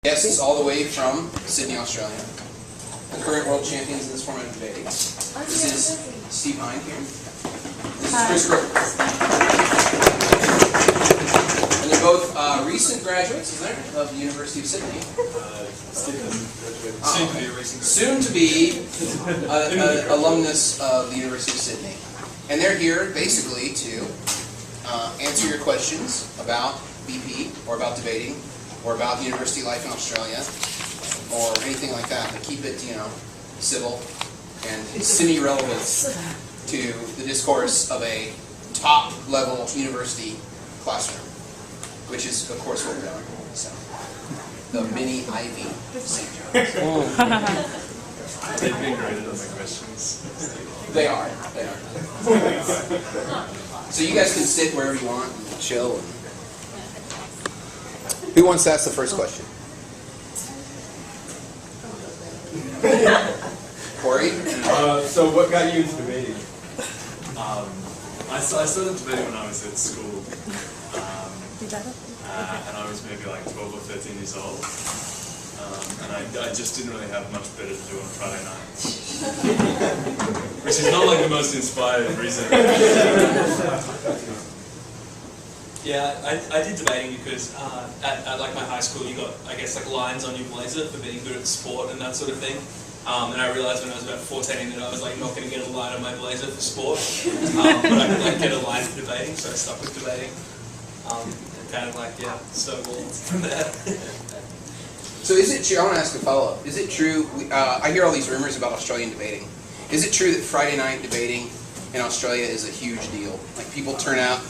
Guests all the way from Sydney, Australia. The current world champions in this form of debating. This is Steve Hind here. This is Chris Rowe. And they're both recent graduates, isn't there, of the University of Sydney. Soon to be alumnus of the University of Sydney. And they're here basically to answer your questions about BP or about debating, or about university life in Australia, or anything like that, to keep it, civil and semi-relevant to the discourse of a top-level university classroom, which is, of course, what we're doing. So, the mini Ivy St. John's. They've been graded on my questions. They are. So you guys can sit wherever you want and chill. Who wants to ask the first question? Corey? So what got you into debating? I started debating when I was at school, and I was maybe like 12 or 13 years old, and I just didn't really have much better to do on Friday nights, which is not like the most inspired reason. Yeah, I did debating because at like my high school you got, I guess, like lines on your blazer for being good at sport and that sort of thing. And I realised when I was about 14 that I was like not going to get a line on my blazer for sport, but I could like get a line for debating, so I stuck with debating. And kind of like, yeah, snowballed from there. So is it true, I want to ask a follow-up, is it true, I hear all these rumors about Australian debating. Is it true that Friday night debating in Australia is a huge deal? Like people turn up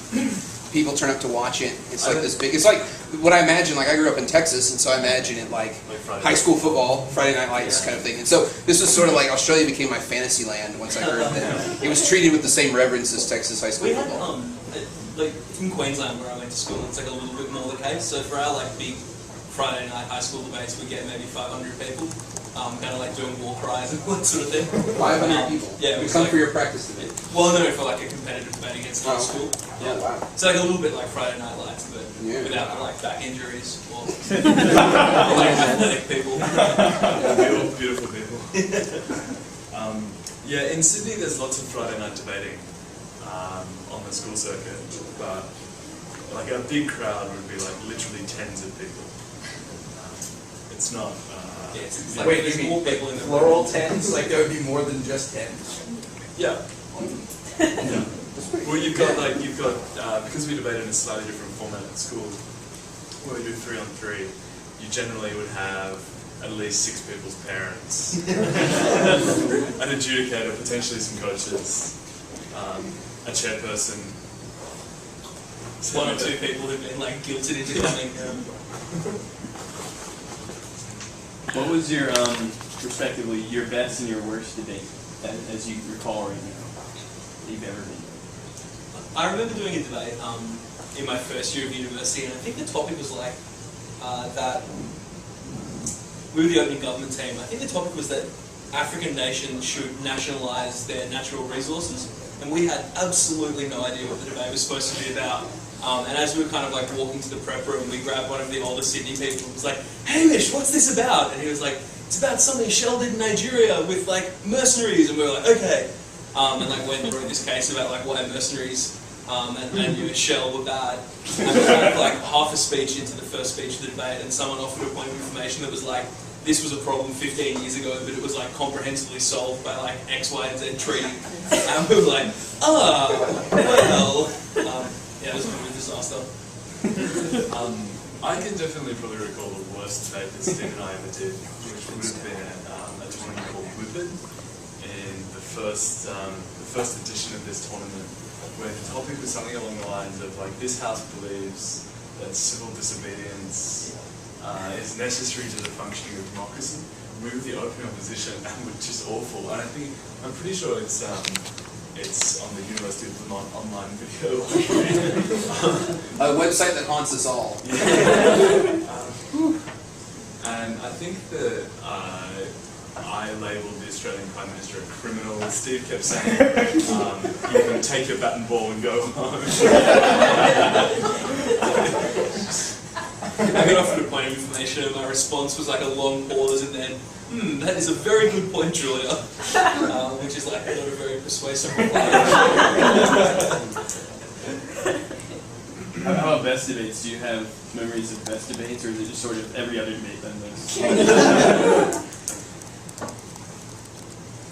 to watch it. It's like this big. It's like what I imagine. Like I grew up in Texas, and so I imagine it like high school football, Friday Night Lights kind of thing. And so this was sort of like Australia became my fantasy land once I heard that it was treated with the same reverence as Texas high school football. Like in Queensland where I went to school, it's like a little bit more the case. So for our like big Friday night high school debates, we get maybe 500 people, kind of like doing war cries and that sort of thing. 500 people. Yeah, we come like, for your practice debate. Well, no, for like a competitive debate against our school. Yeah. Oh, wow. So like a little bit like Friday Night Lights, but without the, like back injuries or like athletic people. Beautiful people. Yeah, in Sydney there's lots of Friday night debating on the school circuit, but like a big crowd would be like literally tens of people. It's not. Yeah, it's like Wait, there's you more mean people in the plural tens? Like there would be more than just tens? Yeah. Yeah. Well, you've got because we debate in a slightly different format at school, where we do 3-on-3, you generally would have at least 6 people's parents, an adjudicator, potentially some coaches, a chairperson. One or two people who've been like guilted into coming. What was your, respectively, your best and your worst debate, as you recall right now, that you've ever been? I remember doing a debate in my first year of university, and I think the topic was like that we were the opening government team. I think the topic was that African nations should nationalise their natural resources, and we had absolutely no idea what the debate was supposed to be about. And as we were kind of like walking to the prep room, we grabbed one of the older Sydney people and was like, "Hamish, what's this about?" And he was like, "It's about something Shell did in Nigeria with like mercenaries." And we were like, "Okay." And like went through this case about like why mercenaries and Shell were bad. And we had like half a speech into the first speech of the debate, and someone offered a point of information that was like, this was a problem 15 years ago, but it was like comprehensively solved by like X, Y, and Z treaty. And we were like, well. Yeah, it was a bit of a disaster. I can definitely probably recall the worst debate that Steve and I ever did, which would have been at a tournament called WUDC in the first edition of this tournament, where the topic was something along the lines of like, this house believes that civil disobedience is necessary to the functioning of democracy. We were the open opposition and were just awful. And I'm pretty sure it's on the University of Vermont online video. A website that haunts us all. And I think that I labelled the Australian Prime Minister a criminal. Steve kept saying, you can take your bat and ball and go home. I got offered a point of information, and my response was like a long pause, and then, that is a very good point, Julia, which is like not a very persuasive reply. How about best debates? Do you have memories of best debates, or is it just sort of every other debate then those?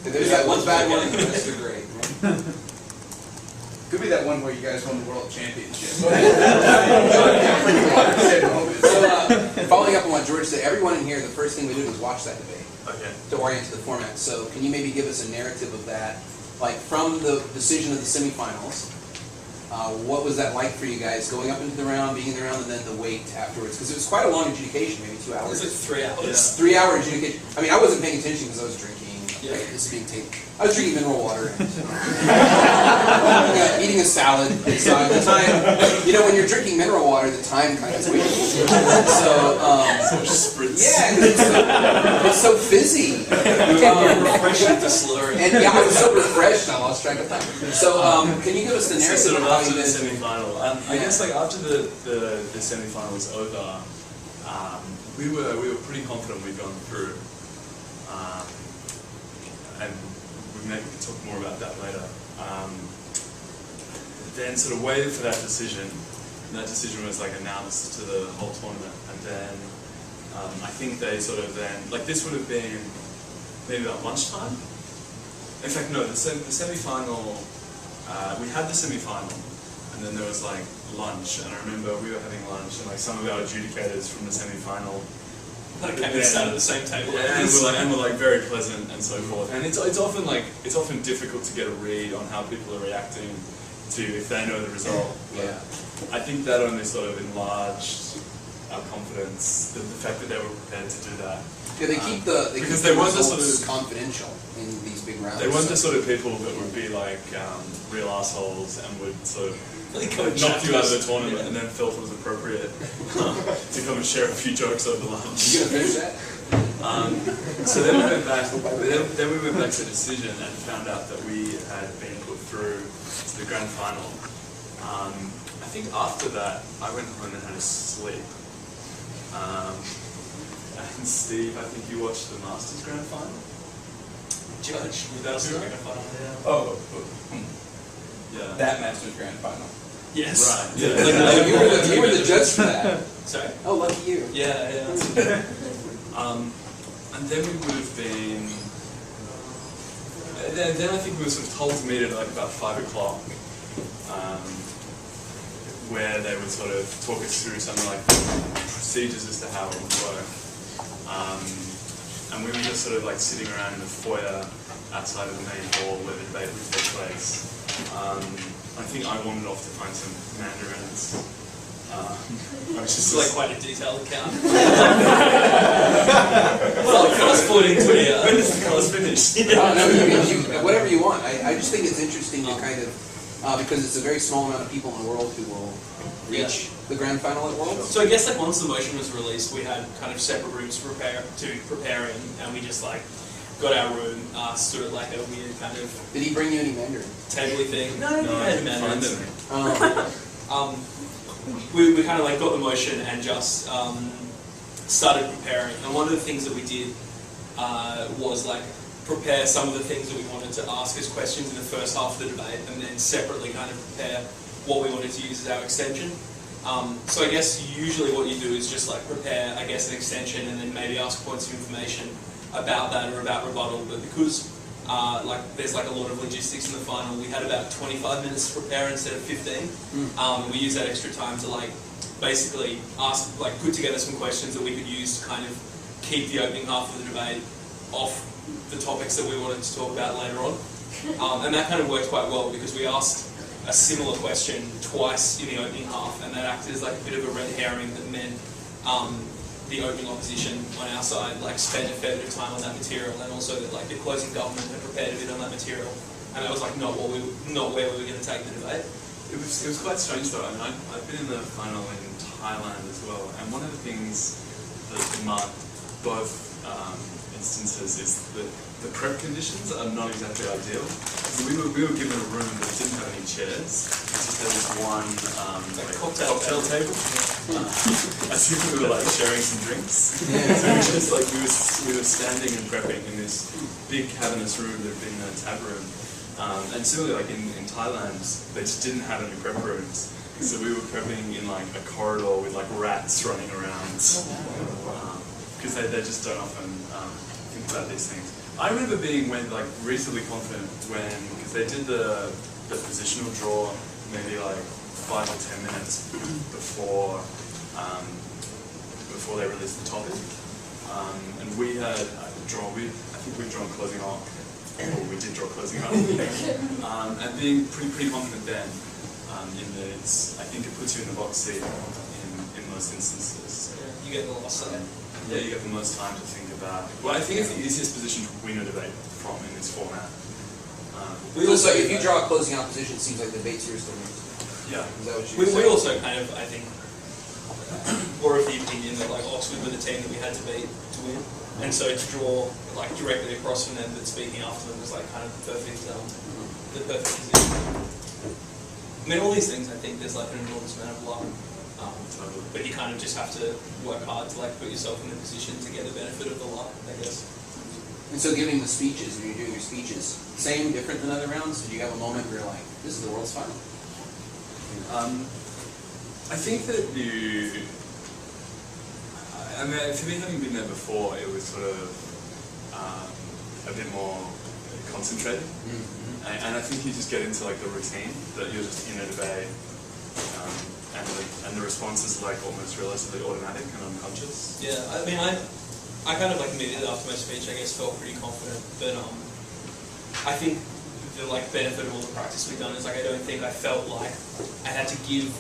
There's that one bad one, and the rest are great. Could be that one where you guys won the world championship. So, following up on what George said, everyone in here, the first thing we did was watch that debate Okay. to orient to the format. So, can you maybe give us a narrative of that, like from the decision of the semifinals? What was that like for you guys, going up into the round, being in the round, and then the wait afterwards? Because it was quite a long adjudication, maybe 2 It hours. was like 3 hours. 3 hour adjudication. I mean, I wasn't paying attention because I was drinking. Yeah. Right? This is being taped. I was drinking mineral water and eating a salad. So at the time, when you're drinking mineral water, the time kind of waits. So, yeah, 'cause it's so fizzy. Refreshing to slur it. And yeah, I was so refreshed, I lost track of time. So, can you give us the So narrative sort of of how after you the guys? semi-final, I guess like after the semi-final was over, we were pretty confident we'd gone through, and we maybe could talk more about that later. Then sort of waited for that decision, and that decision was like announced to the whole tournament, and then I think they sort of then, like this would have been maybe about lunchtime. In fact, no, the semi-final. We had the semi-final, and then there was like lunch, and I remember we were having lunch, and like some of our adjudicators from the semi-final Like came and sat at the same table. and we're like very pleasant and so forth. And it's often difficult to get a read on how people are reacting to if they know the result. Yeah. I think that only sort of enlarged our confidence, the fact that they were prepared to do that. Yeah, they keep the because they weren't the sort results of confidential in these big rounds. they weren't the sort of people that would be like real assholes and would sort of knock you out of the tournament and then felt it was appropriate to come and share a few jokes over lunch. You gonna finish that? So then we went back. Then we went back to the decision and found out that we had been put through to the grand final. I think after that, I went home and had a sleep. And Steve, I think you watched the Masters grand final. Judge, with us in the grand final. Yeah. That Masters Grand Final. Yes. Right. You Yeah. were the judge for that. Sorry? Oh, lucky you. Yeah. And then we would have been. Then I think we were sort of told to meet at like about 5 o'clock, where they would sort of talk us through something like procedures as to how it would work. And we were just sort of like sitting around in the foyer outside of the main hall where the debate would take place. I think I wandered off to find some mandarins. I was This just is like quite a detailed account. Well, fast forwarding to when is the class finished? No, whatever you want. I just think it's interesting to kind of, because it's a very small amount of people in the world who will reach the grand final at Worlds. So I guess like once the motion was released, we had kind of separate rooms to prepare in, and we just like got our room, stood at like a weird kind of Did he bring you any Mandarin? tabley thing. No, we I had didn't find mandarins. them. We kind of like got the motion and just started preparing. And one of the things that we did was like prepare some of the things that we wanted to ask as questions in the first half of the debate, and then separately kind of prepare what we wanted to use as our extension. So I guess usually what you do is just like prepare, I guess, an extension and then maybe ask points of information about that or about rebuttal. But because like there's like a lot of logistics in the final, we had about 25 minutes to prepare instead of 15. We used that extra time to like basically ask, like put together some questions that we could use to kind of keep the opening half of the debate off the topics that we wanted to talk about later on. And that kind of worked quite well because we asked a similar question twice in the opening half, and that acted as like a bit of a red herring that meant the opening opposition on our side like spent a fair bit of time on that material, and also that like the closing government had prepared a bit on that material, and that was like not where we were going to take the debate. It was quite strange though. I mean, I've been in the final in Thailand as well, and one of the things that marked both instances is that the prep conditions are not exactly ideal. So we were given a room that didn't have any chairs. It's just there was one cocktail table. As if we were like sharing some drinks. So we just like we were standing and prepping in this big cavernous room that had been a tab room. And similarly, like in Thailand, they just didn't have any prep rooms. So we were prepping in like a corridor with like rats running around. Because they just don't often think about these things. I remember being reasonably confident because they did the positional draw maybe like 5 or 10 minutes before they released the topic. And we had drawn, I think we'd drawn closing arc, or we did draw closing arc. And being pretty confident then, I think it puts you in the box seat in most instances. You get the last say. Yeah, you get the most time to think about. Well, I think it's the easiest position to win a debate from in this format. Also, if you draw a closing out position, it seems like the debate seriously wins. Yeah. Is that what We you're saying? also kind of, I think, were of the opinion that like Oxford were the team that we had to beat to win, and so to draw like directly across from them, but speaking after them was like kind of the perfect position. I mean, all these things, I think there's like an enormous amount of luck. But you kind of just have to work hard to like put yourself in the position to get the benefit of the luck, I guess. And so giving the speeches, when you're doing your speeches, same, different than other rounds? Did you have a moment where you're like, this is the world's final? I think that I mean, for me having been there before, it was sort of a bit more concentrated. Mm-hmm. And I think you just get into like the routine that you're just in a debate. And the response is like almost relatively automatic and unconscious. Yeah, I mean, I kind of like immediately after my speech, I guess, felt pretty confident. But I think the like benefit of all the practice we've done is like I don't think I felt like I had to give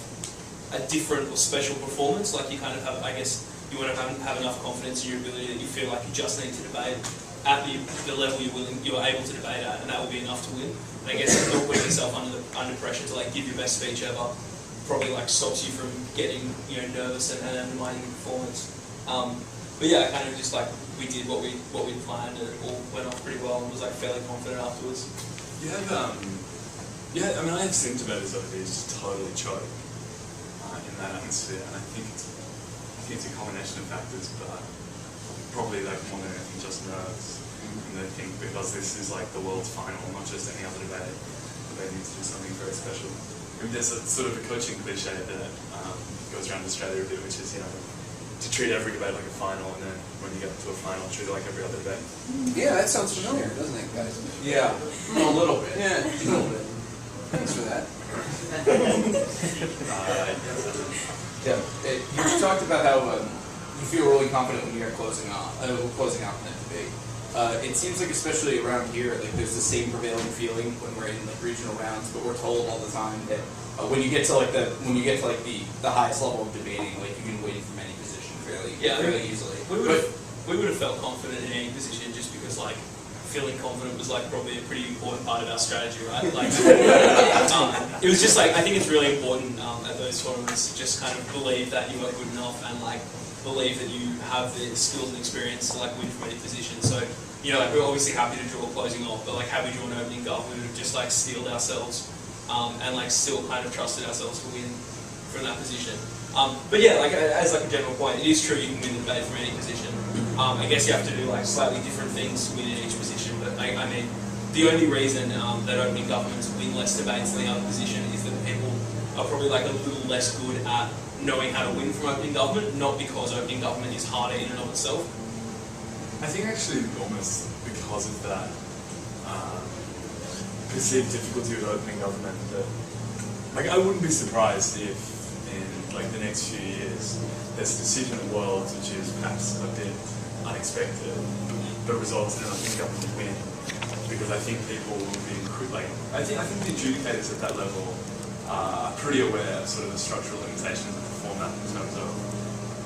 a different or special performance. Like you kind of have, I guess, you want to have enough confidence in your ability that you feel like you just need to debate at the level you're able to debate at, and that will be enough to win. And I guess not putting yourself under pressure to like give your best speech ever probably like stops you from getting nervous and undermining your performance. But yeah, I kind of just like we did what we planned, and it all went off pretty well, and was like fairly confident afterwards. You have I mean, I have seen debaters over here just totally choke in that atmosphere, and I think it's a combination of factors, but probably like more than anything just nerves. And they think because this is like the world's final, not just any other debate, they need to do something very special. I mean, there's a sort of a coaching cliche that goes around Australia a bit, which is, to treat every debate like a final, and then when you get to a final, treat it like every other debate. Yeah, that sounds familiar, doesn't it, guys? Yeah, a little bit. Yeah, a little bit. Thanks for that. Yeah, you talked about how you feel really confident when you're closing out in that debate. It seems like especially around here, like there's the same prevailing feeling when we're in like regional rounds, but we're told all the time that when you get to the highest level of debating, like you can win from any position fairly easily. We would have felt confident in any position just because like feeling confident was like probably a pretty important part of our strategy, right? Like it was just like I think it's really important at those tournaments to just kind of believe that you are good enough and like believe that you have the skills and experience to like win from any position. So like we're obviously happy to draw a closing off, but like had we drawn an opening gov, we would have just like steeled ourselves and like still kind of trusted ourselves to win from that position. But yeah, like as like a general point, it is true you can win the debate from any position. I guess you have to do like slightly different things to win in each position. But I mean, the only reason that opening governments win less debates than the other position is that people are probably like a little less good at knowing how to win from opening government, not because opening government is harder in and of itself. I think actually almost because of that perceived difficulty with opening government, that like I wouldn't be surprised if in like the next few years there's a decision in the world which is perhaps a bit unexpected but results in an opening government win, because I think people will be like I think the adjudicators at that level are pretty aware of sort of the structural limitations of the format in terms of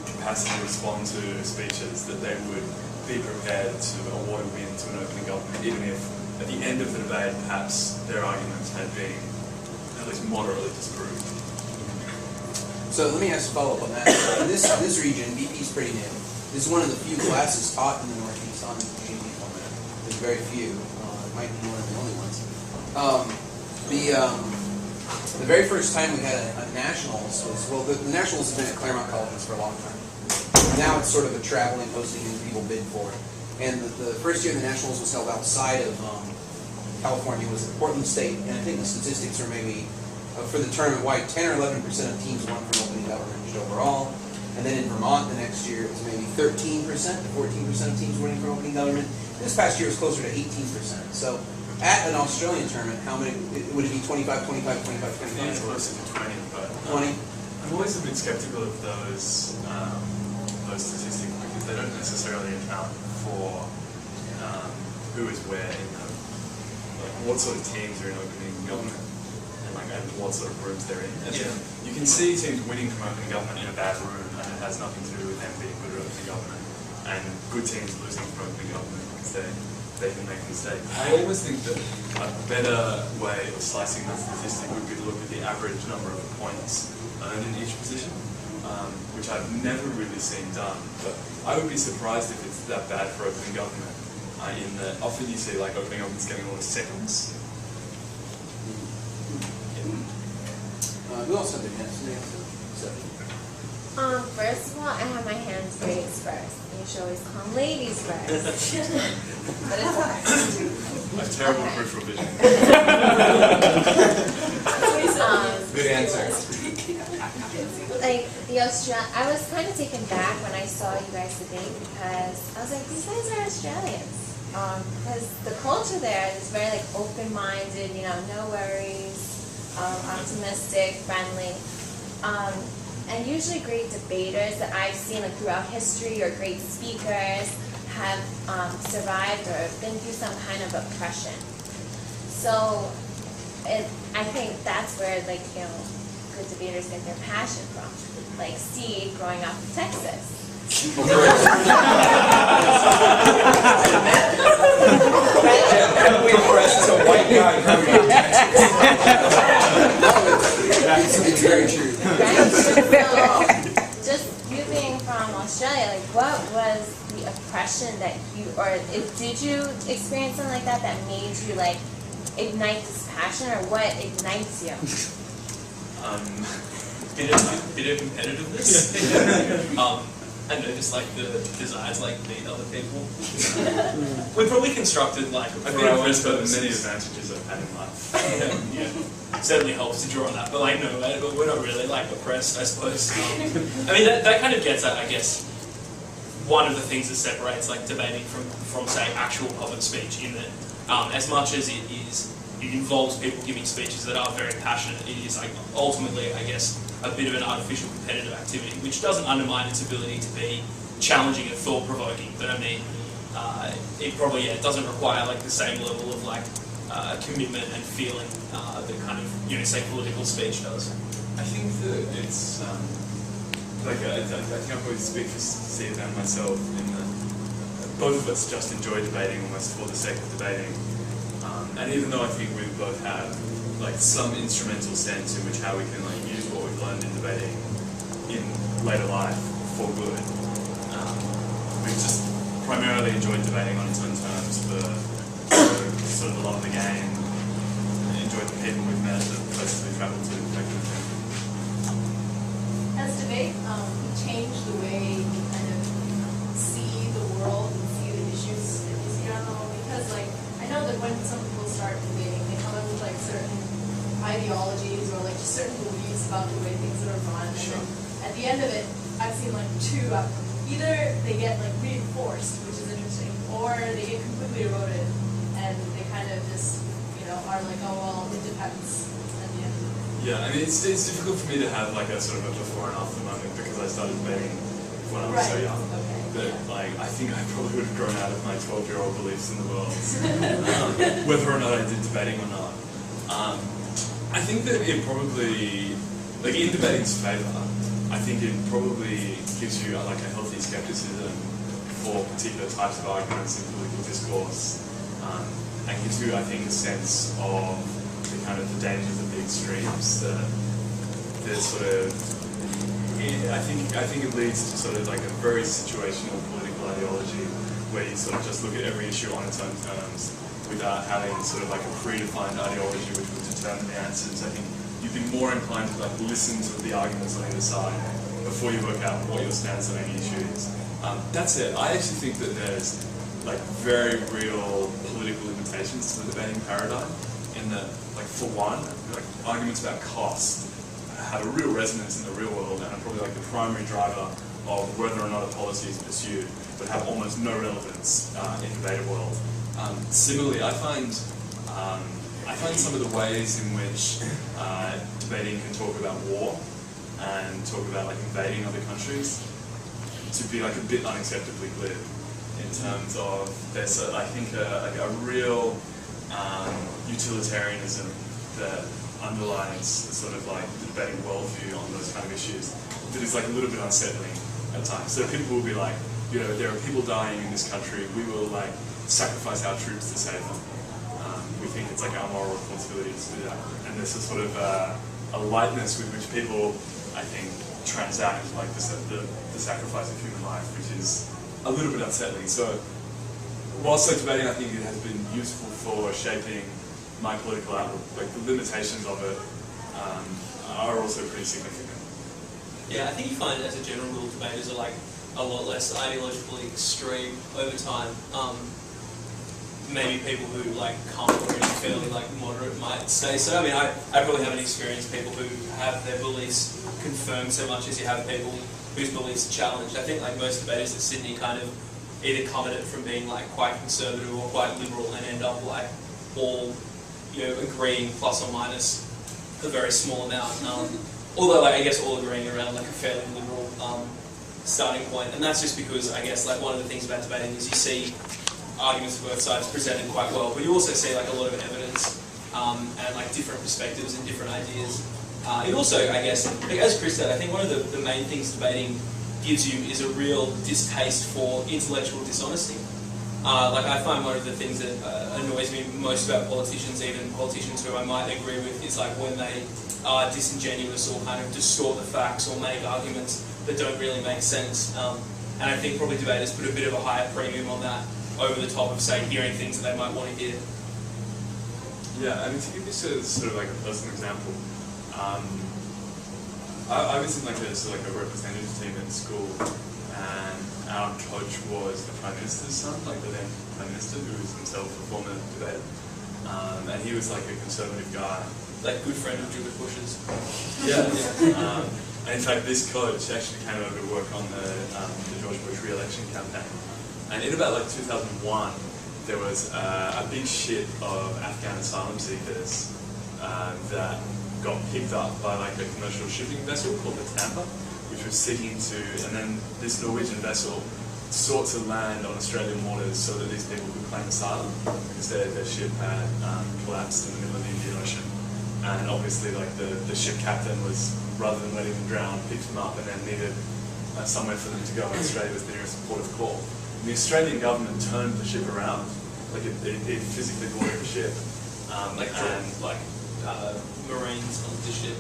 capacity to respond to speeches, that they would be prepared to award a win to an opening government, even if at the end of the debate perhaps their arguments had been at least moderately disproved. So let me ask a follow-up on that. In this region, BP is pretty new. This is one of the few classes taught in the Northeast on PhD format. There's very few. It might be one of the only ones. The very first time we had a nationals was, well, the nationals have been at Claremont Colleges for a long time. Now it's sort of a traveling posting that people bid for. And the first year the nationals was held outside of California was at Portland State, and I think the statistics are maybe for the tournament-wide, 10 or 11% of teams won from opening government just overall. And then in Vermont the next year it was maybe 13% to 14% of teams winning from opening government. This past year it was closer to 18%. So at an Australian tournament, how many, would it be 25, 25, 25, 25? Yeah, it's closer to 20, but 20? I'm always a bit skeptical of those statistics because they don't necessarily account for who is where in what sort of teams are in opening government and what sort of rooms they're in. And you can see teams winning from opening government in a bad room, and it has nothing to do with them being good at opening government, and good teams losing from opening government because they can make mistakes. I always think that a better way of slicing the statistic would be to look at the average number of points earned in each position, which I've never really seen done. But I would be surprised if it's that bad for opening government. In that often you see like opening government's getting all the seconds. Who else had their hands? First of all, I have my hands raised first. You should always call them ladies first. But it's hard. I have terrible peripheral vision. Good answer. Like I was kind of taken back when I saw you guys debate because I was like, these guys are Australians. Because the culture there is very like open-minded, no worries, optimistic, friendly. And usually great debaters that I've seen like throughout history or great speakers have survived or been through some kind of oppression. So I think that's where good debaters get their passion from. Like Steve growing up in Texas. We impressed a white guy growing up in Texas. It's very true. Right? So, just you being from Australia, like what was the oppression that did you experience something like that made you like ignite this passion, or what ignites you? Bit of competitiveness. I know, just like the desire to like beat other people. We're probably constructed like I think I've got many advantages I've had in life. yeah, certainly helps to draw on that. But like, no, we're not really like oppressed, I suppose. I mean, that kind of gets at, I guess, one of the things that separates like debating from say actual public speech. In that, as much as it involves people giving speeches that are very passionate, it is like ultimately, I guess, a bit of an artificial competitive activity, which doesn't undermine its ability to be challenging and thought-provoking. But I mean, it probably doesn't require like the same level of like commitment and feeling that kind of say political speech does. I think that it's I think I probably speak for Steve and myself in that both of us just enjoy debating almost for the sake of debating. And even though I think we both have like some instrumental sense in which how we can like use what we've learned in debating in later life for good, we've just primarily enjoyed debating on its own terms for sort of the love of the game, enjoyed the people we've met, the places we've travelled to, that kind of thing. Has debate changed the way you kind of see the world and see the issues that you see on the whole? Because like I know that when some people start debating, they come up with like certain ideologies or like just certain beliefs about the way things are run, and then at the end of it, I've seen like two outcomes. Either they get like reinforced, which is interesting, or they get completely eroded, and they kind of just are like, oh well, it depends at the end of it. Yeah, I mean it's difficult for me to have like a sort of a before and after moment because I started debating when I was so young. Okay. But like, I think I probably would have grown out of my 12-year-old beliefs in the world, whether or not I did debating or not. I think that it probably, like in debating's favour, I think it probably gives you like a healthy skepticism for particular types of arguments in political discourse, and gives you, I think, a sense of the kind of the dangers of the extremes, the sort of I think it leads to sort of like a very situational political ideology where you sort of just look at every issue on its own terms without having sort of like a predefined ideology which would determine the answers. I think you'd be more inclined to like listen to the arguments on either side before you work out what your stance on any issue is. That's it. I actually think that there's like very real political limitations to the debating paradigm in that, like for one, like arguments about cost have a real resonance in the real world and are probably like the primary driver of whether or not a policy is pursued, but have almost no relevance in the debate world. Similarly, I find some of the ways in which debating can talk about war and talk about like invading other countries to be like a bit unacceptably glib in terms of there's I think a real utilitarianism that underlines sort of like the debating worldview on those kind of issues that is like a little bit unsettling at times. So people will be like, you know, there are people dying in this country, we will like sacrifice our troops to save them. We think it's like our moral responsibility to do that. And there's a sort of a lightness with which people, I think, transact like the sacrifice of human life, which is a little bit unsettling. So whilst like debating, I think it has been useful for shaping my political outlook. Like the limitations of it are also pretty significant. Yeah, I think you find as a general rule debaters are like a lot less ideologically extreme over time. Maybe people who like come already fairly like moderate might say so. I mean, I probably haven't experienced people who have their beliefs confirmed so much as you have people whose beliefs are challenged. I think like most debaters at Sydney kind of either come at it from being like quite conservative or quite liberal and end up like all, you know, agreeing plus or minus a very small amount. Although like I guess all agreeing around like a fairly liberal starting point, and that's just because I guess like one of the things about debating is you see arguments for both sides presented quite well, but you also see like a lot of evidence and like different perspectives and different ideas. It also, I guess, like, as Chris said, I think one of the main things debating gives you is a real distaste for intellectual dishonesty. Like I find one of the things that annoys me most about politicians, even politicians who I might agree with, is like when they are disingenuous or kind of distort the facts or make arguments that don't really make sense. And I think probably debaters put a bit of a higher premium on that over the top of, say, hearing things that they might want to hear. Yeah, I mean, to give you sort of like a personal example, I was in like a representative team at school, and our coach was the Prime Minister's son, like the then Prime Minister, who was himself a former debater, and he was like a conservative guy. Like good friend of Judith Bush's. Yeah. And in fact, this coach actually came over to work on the George Bush re-election campaign. And in about like 2001, there was a big ship of Afghan asylum seekers that got picked up by like a commercial shipping vessel called the Tampa, which was seeking to, and then this Norwegian vessel sought to land on Australian waters so that these people could claim asylum because their ship had collapsed in the middle of the Indian Ocean. And obviously like the ship captain was, rather than letting them drown, picked them up and then needed somewhere for them to go, and Australia was the nearest port of call. And the Australian government turned the ship around, like it physically boarded the ship. Marines on the ship.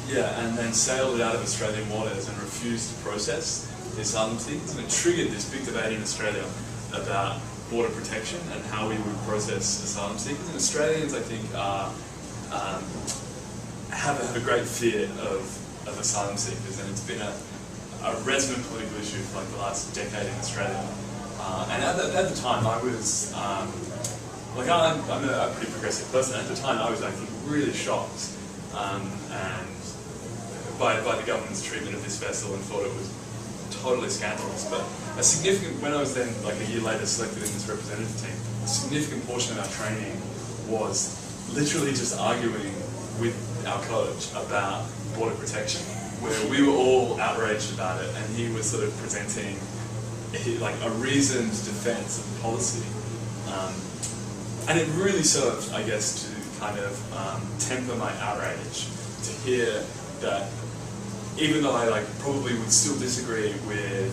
Yeah, and then sailed it out of Australian waters and refused to process the asylum seekers, and it triggered this big debate in Australia about border protection and how we would process asylum seekers. And Australians, I think, have a great fear of asylum seekers, and it's been a resonant political issue for like the last decade in Australia. And at the time, I was like I'm a pretty progressive person. At the time, I was, I think, really shocked and by the government's treatment of this vessel, and thought it was totally scandalous. But a significant, when I was then like a year later selected in this representative team, a significant portion of our training was literally just arguing with our coach about border protection, where we were all outraged about it, and he was sort of presenting like a reasoned defense of the policy. And it really served, I guess, to kind of temper my outrage to hear that even though I like probably would still disagree with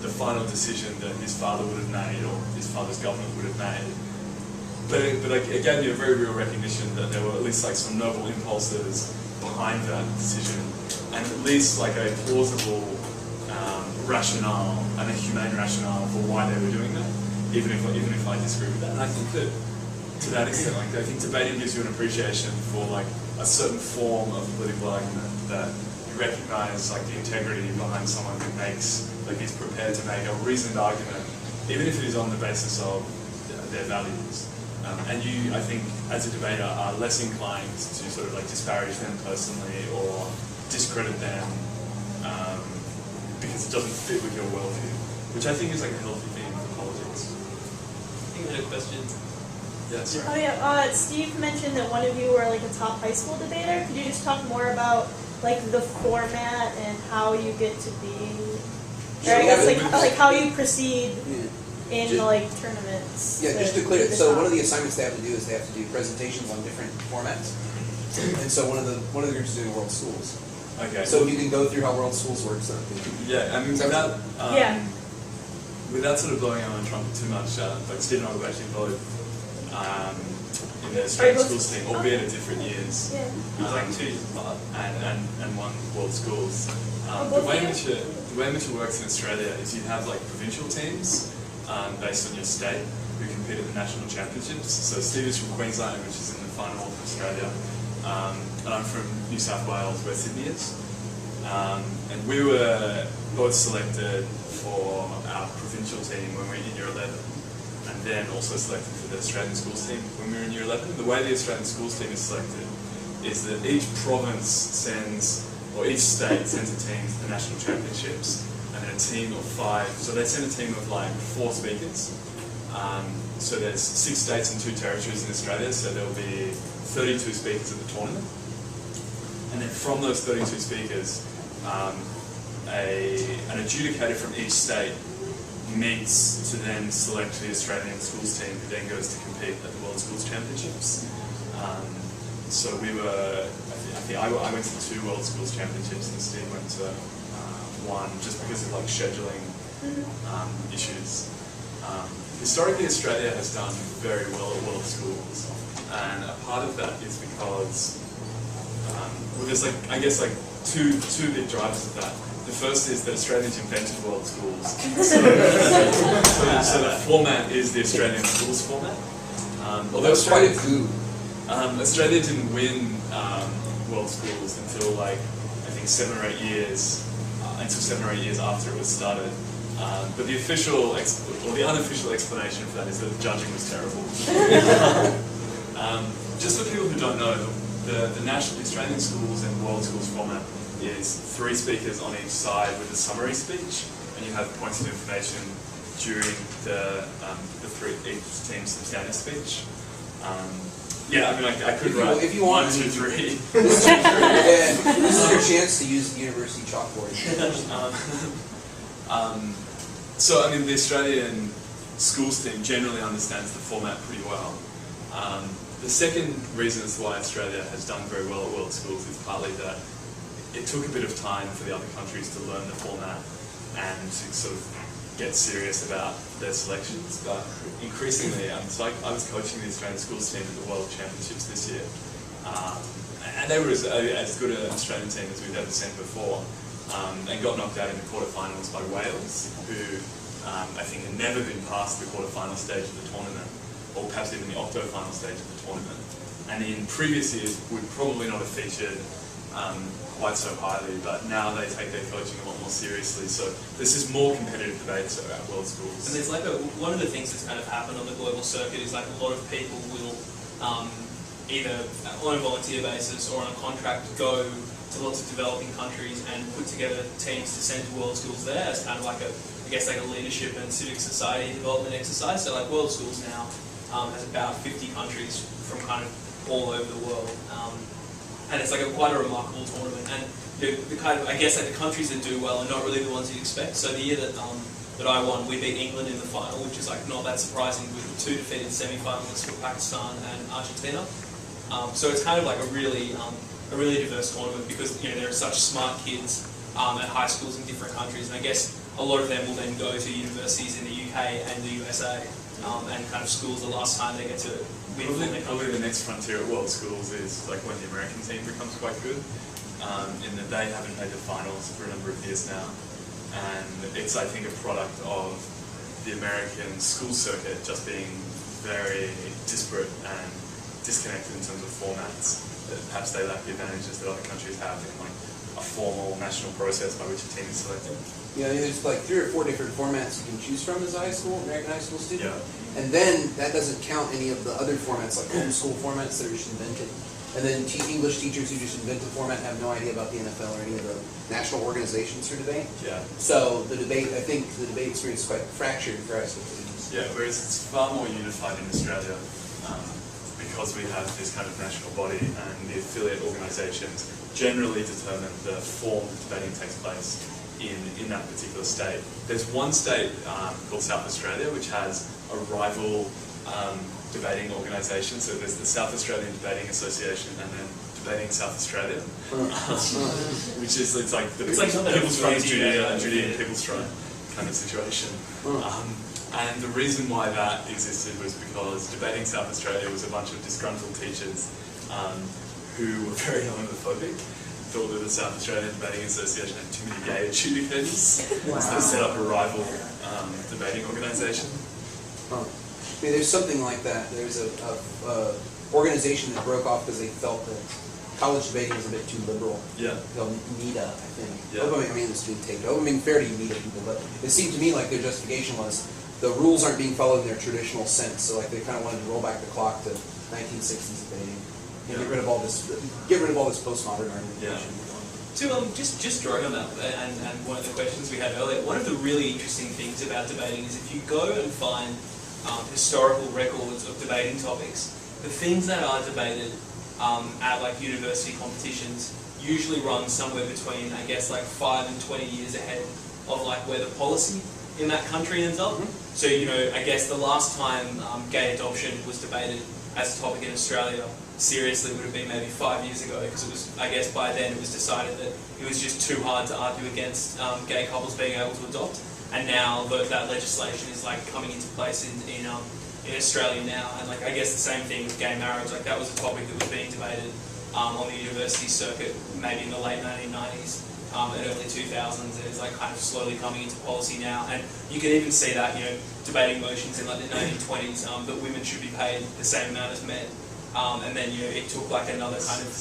the final decision that his father would have made or his father's government would have made, but like, it gave me a very real recognition that there were at least like some noble impulses behind that decision, and at least like a plausible rationale and a humane rationale for why they were doing that, even if I disagree with that. And I think that to that extent, like I think debating gives you an appreciation for like a certain form of political argument, that you recognise like the integrity behind someone who makes, like is prepared to make a reasoned argument, even if it is on the basis of their values. And you, I think, as a debater, are less inclined to sort of like disparage them personally or discredit them because it doesn't fit with your worldview, which I think is like a healthy thing for politics. I think we had a question. Yeah, sorry. Oh yeah, Steve mentioned that one of you were like a top high school debater. Could you just talk more about like the format and how you get to be, or I guess like how you proceed in like tournaments? Yeah, just to clear it. So one of the assignments they have to do is they have to do presentations on different formats. And so one of the groups is doing World Schools. Okay. So if you can go through how World Schools works, that would be. Yeah, I mean, without sort of blowing on my trumpet too much, but Steve and I were actually both in the Australian schools team, albeit at different years. Yeah. It was like 2 years apart. And one World Schools. The way in which it works in Australia is you have like provincial teams based on your state who compete at the national championships. So Steve is from Queensland, which is in the far north of Australia, and I'm from New South Wales, where Sydney is. And we were both selected for our provincial team when we were in year 11, and then also selected for the Australian schools team when we were in year 11. The way the Australian schools team is selected is that each province sends, or each state sends a team to the national championships, and then a team of 5, so they send a team of like 4 speakers. So there's 6 states and 2 territories in Australia, so there'll be 32 speakers at the tournament. And then from those 32 speakers, an adjudicator from each state meets to then select the Australian schools team, who then goes to compete at the World Schools Championships. So we were, I went to 2 World Schools Championships, and Steve went to 1, just because of like scheduling issues. Historically, Australia has done very well at World Schools, and a part of that is because well, there's like, I guess like two big drivers of that. The first is that Australians invented World Schools, so that format is the Australian schools format. Although Australia, Australia didn't win World Schools until like I think 7 or 8 years, after it was started. But the official, or the unofficial explanation for that is that the judging was terrible. Just for people who don't know, the national Australian schools and World Schools format is 3 speakers on each side with a summary speech, and you have points of information during each team's substantive speech. Yeah, I mean, I could write if you want 1, 2, 3. This is your chance to use the university chalkboard. So, I mean, the Australian schools team generally understands the format pretty well. The second reason as to why Australia has done very well at World Schools is partly that it took a bit of time for the other countries to learn the format and to sort of get serious about their selections. But increasingly, so I was coaching the Australian schools team at the World Championships this year, and they were as good an Australian team as we've ever seen before. And got knocked out in the quarterfinals by Wales, who I think had never been past the quarterfinal stage of the tournament, or perhaps even the octo-final stage of the tournament. And in previous years would probably not have featured quite so highly, but now they take their coaching a lot more seriously. So this is more competitive debates about World Schools. And there's like one of the things that's kind of happened on the global circuit is like a lot of people will either on a volunteer basis or on a contract go to lots of developing countries and put together teams to send to World Schools there as kind of like a leadership and civic society development exercise. So like World Schools now has about 50 countries from kind of all over the world, and it's like quite a remarkable tournament. And the kind of, I guess like the countries that do well are not really the ones you'd expect. So the year that I won, we beat England in the final, which is like not that surprising, with 2 defeated semi-finalists for Pakistan and Argentina. So it's kind of like a really diverse tournament because there are such smart kids at high schools in different countries, and I guess a lot of them will then go to universities in the UK and the USA, and kind of schools the last time they get to win from their Probably country. the next frontier at world schools is like when the American team becomes quite good, in that they haven't made the finals for a number of years now, and it's, I think, a product of the American school circuit just being very disparate and disconnected in terms of formats. That perhaps they lack the advantages that other countries have in like a formal national process by which a team is selected. Yeah, there's like 3 or 4 different formats you can choose from as a American high school student. Yeah. And then that doesn't count any of the other formats, like homeschool formats that are just invented. And then English teachers who just invent the format have no idea about the NFL or any of the national organizations for debate. Yeah. So the debate, I think the debate experience is quite fractured for high school students. Yeah, whereas it's far more unified in Australia because we have this kind of national body and the affiliate organisations generally determine the form that debating takes place in that particular state. There's one state called South Australia which has a rival debating organisation. So there's the South Australian Debating Association and then Debating South Australia, which is it's like People's Front of Judea and Judean People's Front kind of situation. And the reason why that existed was because Debating South Australia was a bunch of disgruntled teachers who were very homophobic, thought that the South Australian Debating Association had too many gay adjudicators, so they set up a rival debating organisation. Yeah, there's something like that. There's a organization that broke off because they felt that college debating was a bit too liberal. Yeah. Called MEDA, I think. Yeah. I mean, the student taped. I being fair to you, MEDA people, but it seemed to me like their justification was the rules aren't being followed in their traditional sense. So like they kind of wanted to roll back the clock to 1960s debating and get rid of all this postmodern argumentation. To just drawing on that, and one of the questions we had earlier, one of the really interesting things about debating is if you go and find historical records of debating topics, the things that are debated at like university competitions usually run somewhere between, I guess, like 5 and 20 years ahead of like where the policy in that country ends up. So, you know, I guess the last time gay adoption was debated as a topic in Australia seriously would have been maybe 5 years ago, because it was, I guess by then it was decided that it was just too hard to argue against gay couples being able to adopt. And now that legislation is like coming into place in Australia now, and like I guess the same thing with gay marriage. Like that was a topic that was being debated on the university circuit maybe in the late 1990s and early 2000s, and it's like kind of slowly coming into policy now. And you can even see that, you know, debating motions in like the 1920s that women should be paid the same amount as men. And then, you know, it took like another kind of,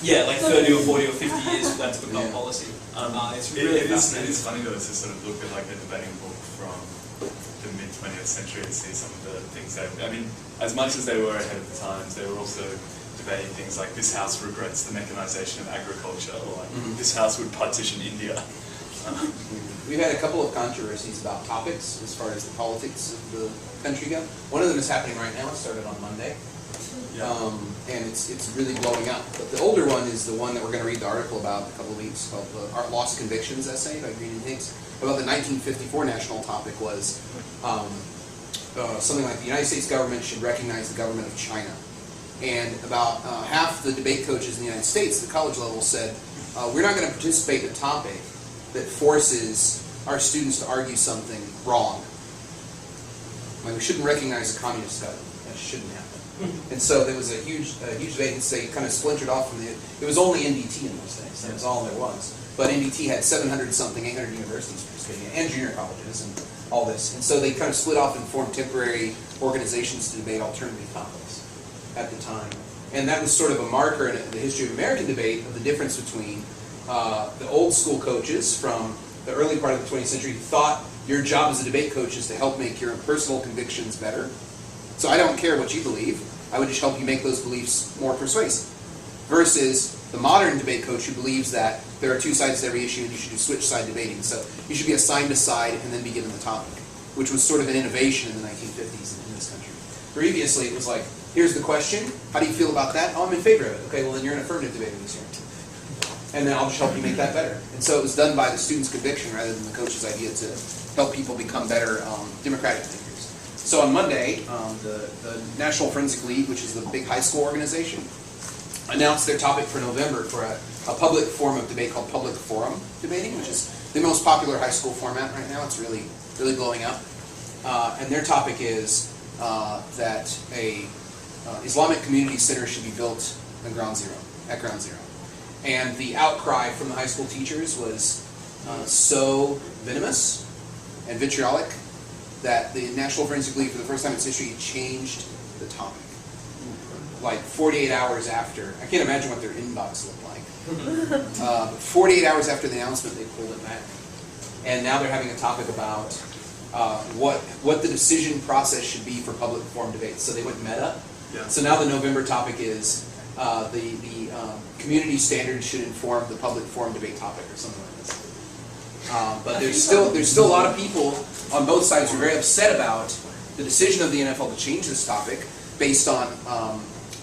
yeah, like 30 or 40 or 50 years for that to become policy. It's really fascinating. It is funny though to sort of look at like a debating book from the mid 20th century and see some of the things I mean, as much as they were ahead of the times, they were also debating things like this house regrets the mechanization of agriculture, or like this house would partition India. We've had a couple of controversies about topics as far as the politics of the country go. One of them is happening right now. It started on Monday. And it's really blowing up. But the older one is the one that we're going to read the article about in a couple of weeks, called the Art Lost Convictions essay by Green and Higgs. About the 1954 national topic was something like the United States government should recognize the government of China. And about half the debate coaches in the United States at the college level said, we're not going to participate in a topic that forces our students to argue something wrong. Like we shouldn't recognize a communist government. That shouldn't happen. And so there was a huge debate, and they kind of splintered off from it was only NDT in those days. That was all there was. But NDT had 700-something, 800 universities participating, and junior colleges, and all this. And so they kind of split off and formed temporary organizations to debate alternative topics at the time. And that was sort of a marker in the history of American debate of the difference between the old school coaches from the early part of the 20th century who thought your job as a debate coach is to help make your personal convictions better. So I don't care what you believe. I would just help you make those beliefs more persuasive. Versus the modern debate coach who believes that there are two sides to every issue and you should do switch side debating. So you should be assigned a side and then be given the topic, which was sort of an innovation in the 1950s in this country. Previously it was like, here's the question, how do you feel about that? Oh, I'm in favor of it. Okay, well then you're an affirmative debater this year. And then I'll just help you make that better. And so it was done by the student's conviction rather than the coach's idea to help people become better democratic thinkers. So on Monday, the National Forensic League, which is the big high school organization, announced their topic for November for a public form of debate called public forum debating, which is the most popular high school format right now. It's really blowing up. And their topic is that a Islamic community center should be built at ground zero. And the outcry from the high school teachers was so venomous and vitriolic that the National Forensic League, for the first time in its history, changed the topic. Like 48 hours after, I can't imagine what their inbox looked like. But 48 hours after the announcement, they pulled it back. And now they're having a topic about what the decision process should be for public forum debates. So they went meta. Yeah. So now the November topic is the community standards should inform the public forum debate topic or something like this. But there's still a lot of people on both sides who are very upset about the decision of the NFL to change this topic based on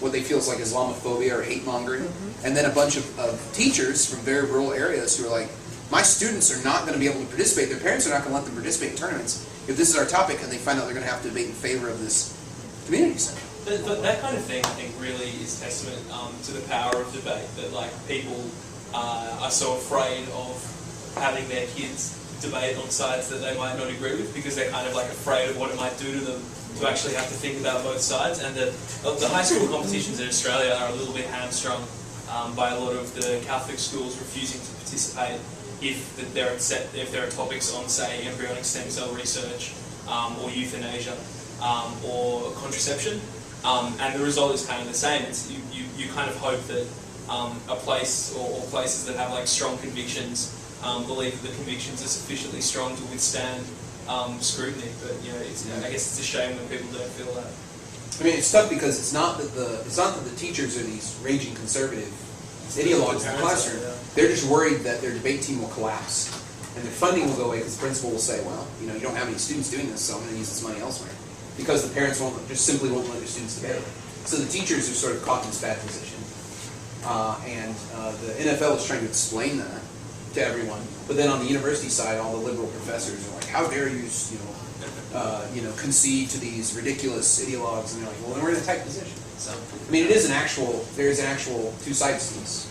what they feel is like Islamophobia or hate mongering, and then a bunch of teachers from very rural areas who are like, my students are not going to be able to participate, their parents are not going to let them participate in tournaments if this is our topic, and they find out they're going to have to debate in favor of this community center. But that kind of thing, I think, really is testament to the power of debate. That like people are so afraid of having their kids debate on sides that they might not agree with, because they're kind of like afraid of what it might do to them to actually have to think about both sides. And the high school competitions in Australia are a little bit hamstrung by a lot of the Catholic schools refusing to participate if there are topics on, say, embryonic stem cell research or euthanasia or contraception. And the result is kind of the same. It's, you kind of hope that a place or places that have like strong convictions believe that the convictions are sufficiently strong to withstand scrutiny. But you know, I guess it's a shame when people don't feel that. I mean, it's tough because it's not that the teachers are these raging conservative ideologues in the classroom. They're just worried that their debate team will collapse and their funding will go away because the principal will say, well, you know, you don't have any students doing this, so I'm going to use this money elsewhere. Because the parents simply won't let their students debate. So the teachers are sort of caught in this bad position. And the NFL is trying to explain that to everyone. But then on the university side, all the liberal professors are like, how dare you, concede to these ridiculous ideologues? And they're like, well, then we're in a tight position. So, I mean, there is an actual two sides to this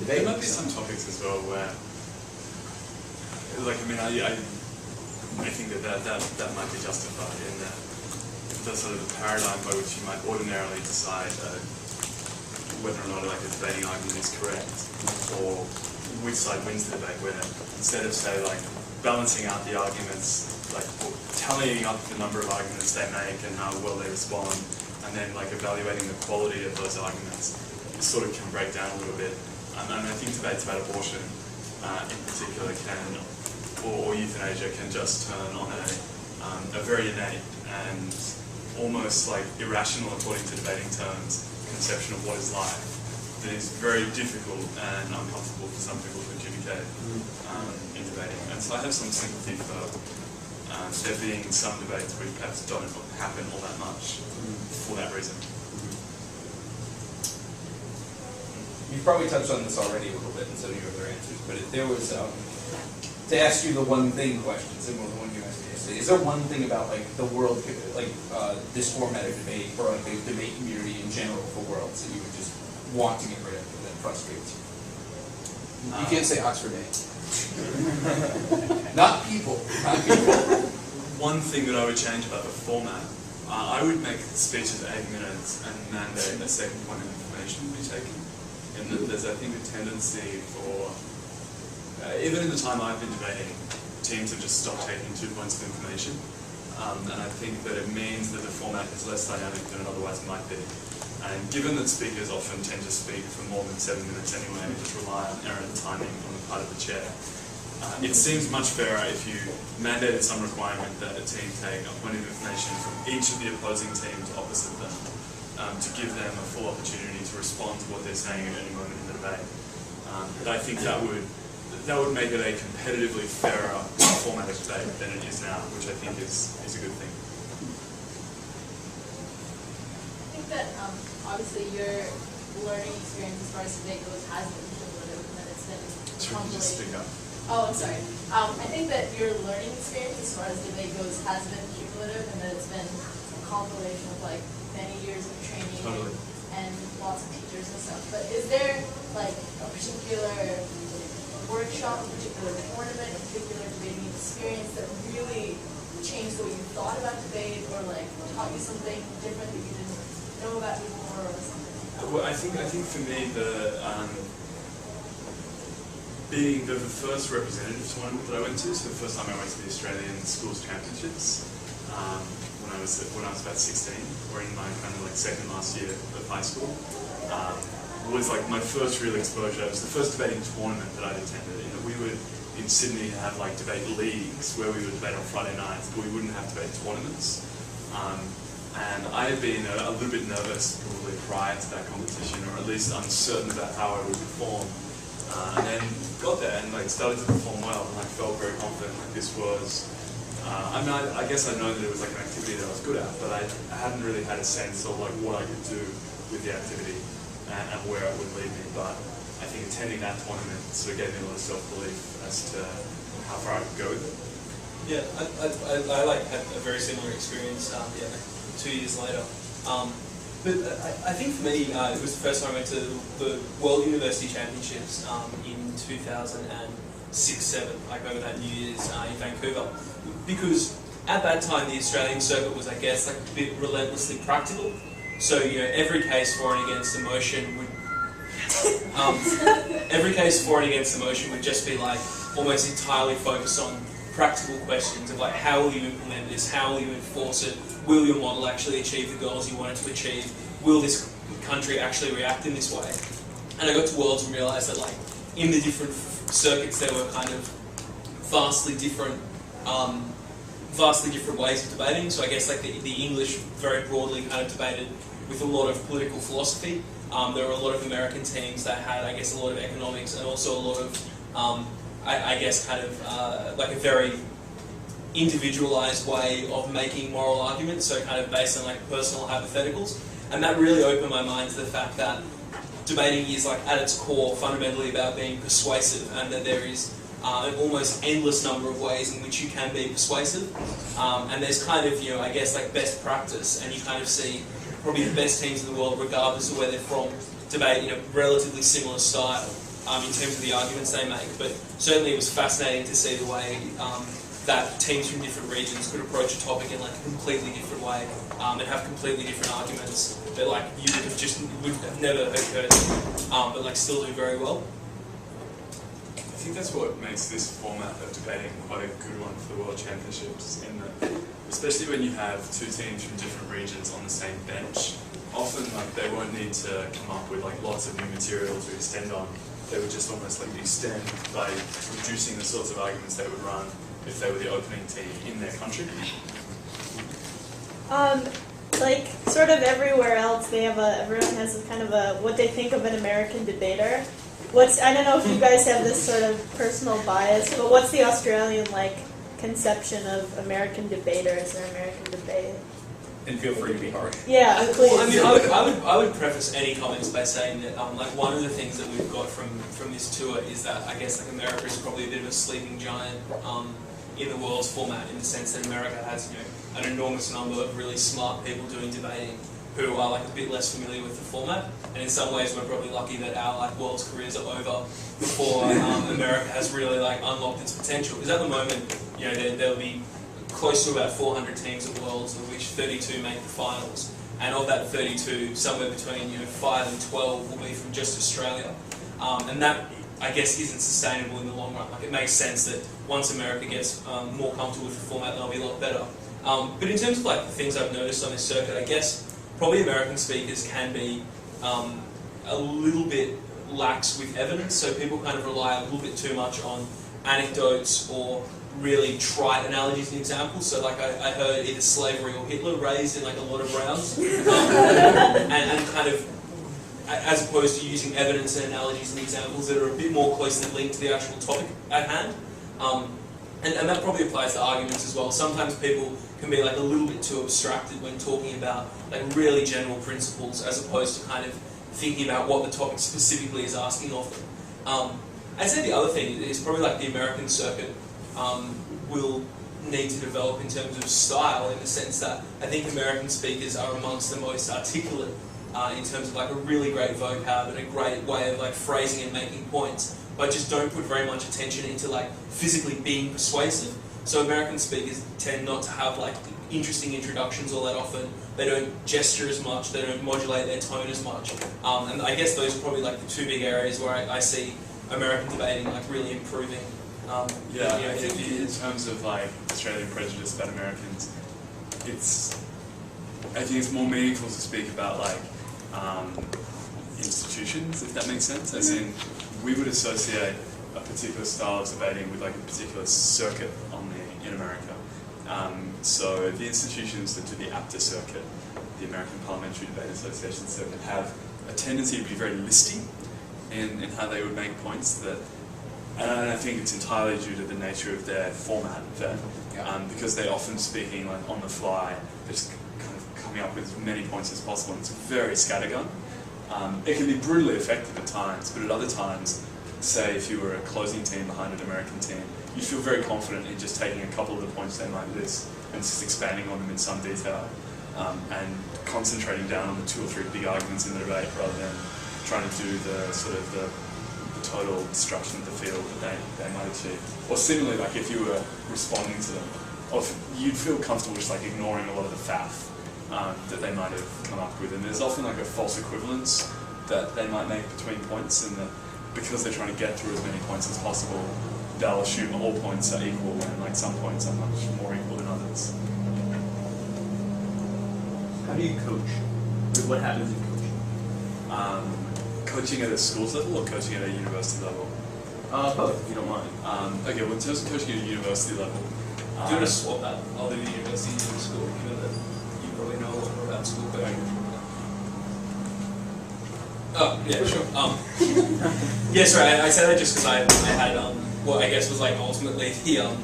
debate. There might be some topics as well where, like, I mean, I think that might be justified in that the sort of paradigm by which you might ordinarily decide whether or not like a debating argument is correct or which side wins the debate, where instead of say like balancing out the arguments, like tallying up the number of arguments they make and how well they respond, and then like evaluating the quality of those arguments, it sort of can break down a little bit. And I think debates about abortion in particular or euthanasia can just turn on a very innate and almost like irrational, according to debating terms, conception of what is life that is very difficult and uncomfortable for some people to adjudicate in debating. And so I have some sympathy for there being some debates which perhaps don't happen all that much for that reason. You've probably touched on this already a little bit in some of your other answers, but if there was, to ask you the one thing question, similar to the one you asked me yesterday, is there one thing about like the world, like this format of debate, or like the debate community in general for worlds that you would just want to get rid of that frustrates you? You can't say Oxford A. Not people. Not people. One thing that I would change about the format, I would make speeches 8 minutes and mandate a second point of information to be taken. And there's, I think, a tendency for, even in the time I've been debating, teams have just stopped taking 2 points of information. And I think that it means that the format is less dynamic than it otherwise might be. And given that speakers often tend to speak for more than 7 minutes anyway, and just rely on errant timing on the part of the chair, it seems much fairer if you mandated some requirement that a team take a point of information from each of the opposing teams opposite them to give them a full opportunity to respond to what they're saying at any moment in the debate. But I think that would make it a competitively fairer format of debate than it is now, which I think is a good thing. I think that obviously your learning experience as far as debate goes has been cumulative, and that it's been a Should we just speak up? Oh, I'm sorry. I think that your learning experience as far as debate goes has been cumulative, and that it's been a compilation of like many years of training and lots of teachers and stuff. But is there like a particular workshop, a particular tournament, a particular debating experience that really changed the way you thought about debate, or like taught you something different that you didn't know about before, or something? Well, I think for me being the first representative tournament that I went to, so the first time I went to the Australian Schools Championships, when I was about 16, or in my kind of like second last year of high school, was like my first real exposure. It was the first debating tournament that I'd attended. You know, we would in Sydney have like debate leagues where we would debate on Friday nights, but we wouldn't have debate tournaments. And I had been a little bit nervous probably prior to that competition, or at least uncertain about how I would perform. And then got there and like started to perform well, and I felt very confident. Like this was, I guess I know that it was like an activity that I was good at, but I hadn't really had a sense of like what I could do with the activity and where it would lead me. But I think attending that tournament sort of gave me a lot of self-belief as to how far I could go with it. Yeah, I like had a very similar experience. Yeah, like 2 years later. But I think for me, it was the first time I went to the World University Championships in 2006-07, like over that New Year's in Vancouver. Because at that time, the Australian circuit was, I guess, like a bit relentlessly practical. So, you know, every case for and against the motion would just be like almost entirely focused on practical questions of like, how will you implement this? How will you enforce it? Will your model actually achieve the goals you want it to achieve? Will this country actually react in this way? And I got to Worlds and realised that like in the different circuits there were kind of vastly different ways of debating. So I guess like the English very broadly kind of debated with a lot of political philosophy. There were a lot of American teams that had, I guess, a lot of economics and also a lot of, I guess, kind of like a very individualized way of making moral arguments, so kind of based on like personal hypotheticals. And that really opened my mind to the fact that debating is like at its core fundamentally about being persuasive, and that there is an almost endless number of ways in which you can be persuasive. And there's kind of, you know, I guess like best practice, and you kind of see probably the best teams in the world, regardless of where they're from, debate in a relatively similar style in terms of the arguments they make. But certainly it was fascinating to see the way that teams from different regions could approach a topic in like a completely different way and have completely different arguments that like you would have never heard, but like still do very well. I think that's what makes this format of debating quite a good one for the World Championships, in that, especially when you have two teams from different regions on the same bench, often like they won't need to come up with like lots of new material to extend on. They would just almost like extend by reducing the sorts of arguments they would run if they were the opening team in their country. Like sort of everywhere else, they have everyone has a kind of what they think of an American debater. I don't know if you guys have this sort of personal bias, but what's the Australian like conception of American debaters or American debate? And feel free to be harsh. Yeah, please. Well, I mean, I would preface any comments by saying that like one of the things that we've got from this tour is that I guess like America is probably a bit of a sleeping giant in the world's format, in the sense that America has, you know, an enormous number of really smart people doing debating who are like a bit less familiar with the format, and in some ways we're probably lucky that our like world's careers are over before America has really like unlocked its potential. Because at the moment, you know, there'll be close to about 400 teams at Worlds, of which 32 make the finals, and of that 32, somewhere between 5 and 12 will be from just Australia, and that I guess isn't sustainable in the long run. Like it makes sense that once America gets more comfortable with the format, they'll be a lot better. But in terms of like the things I've noticed on this circuit, I guess probably American speakers can be a little bit lax with evidence, so people kind of rely a little bit too much on anecdotes or really trite analogies and examples. So like I heard either slavery or Hitler raised in like a lot of rounds, and kind of as opposed to using evidence and analogies and examples that are a bit more closely linked to the actual topic at hand. And that probably applies to arguments as well. Sometimes people can be like a little bit too abstracted when talking about like really general principles, as opposed to kind of thinking about what the topic specifically is asking of them. I'd say the other thing is probably like the American circuit will need to develop in terms of style, in the sense that I think American speakers are amongst the most articulate in terms of like a really great vocab and a great way of like phrasing and making points. but just don't put very much attention into like physically being persuasive. So American speakers tend not to have like interesting introductions all that often. They don't gesture as much. They don't modulate their tone as much. And I guess those are probably like the two big areas where I see American debating like really improving. I think in terms of like Australian prejudice about Americans, I think it's more meaningful to speak about like institutions, if that makes sense. As in, we would associate a particular style of debating with like a particular circuit in America. So the institutions that do the APTA circuit, the American Parliamentary Debate Association circuit, have a tendency to be very listy in how they would make points. And I think it's entirely due to the nature of their format, because they're often speaking like on the fly, just kind of coming up with as many points as possible. And it's very scattergun. It can be brutally effective at times, but at other times, say if you were a closing team behind an American team, you feel very confident in just taking a couple of the points they might list and just expanding on them in some detail, and concentrating down on the 2 or 3 big arguments in the debate rather than trying to do the sort of the total destruction of the field that they might achieve. Or similarly, like if you were responding to them, you'd feel comfortable just like ignoring a lot of the faff that they might have come up with. And there's often like a false equivalence that they might make between points, and that because they're trying to get through as many points as possible, they'll assume all points are equal, and like some points are much more equal than others. How do you coach? What happens in coaching? Coaching at a schools level or coaching at a university level? Both, if you don't mind. Okay, well in terms of coaching at a university level, Do you want to swap that? I'll do the university and the school, given that you probably know a lot more about school coaching. Oh, yeah, sure. Yeah, sorry, I said that just because I had what I guess was like ultimately the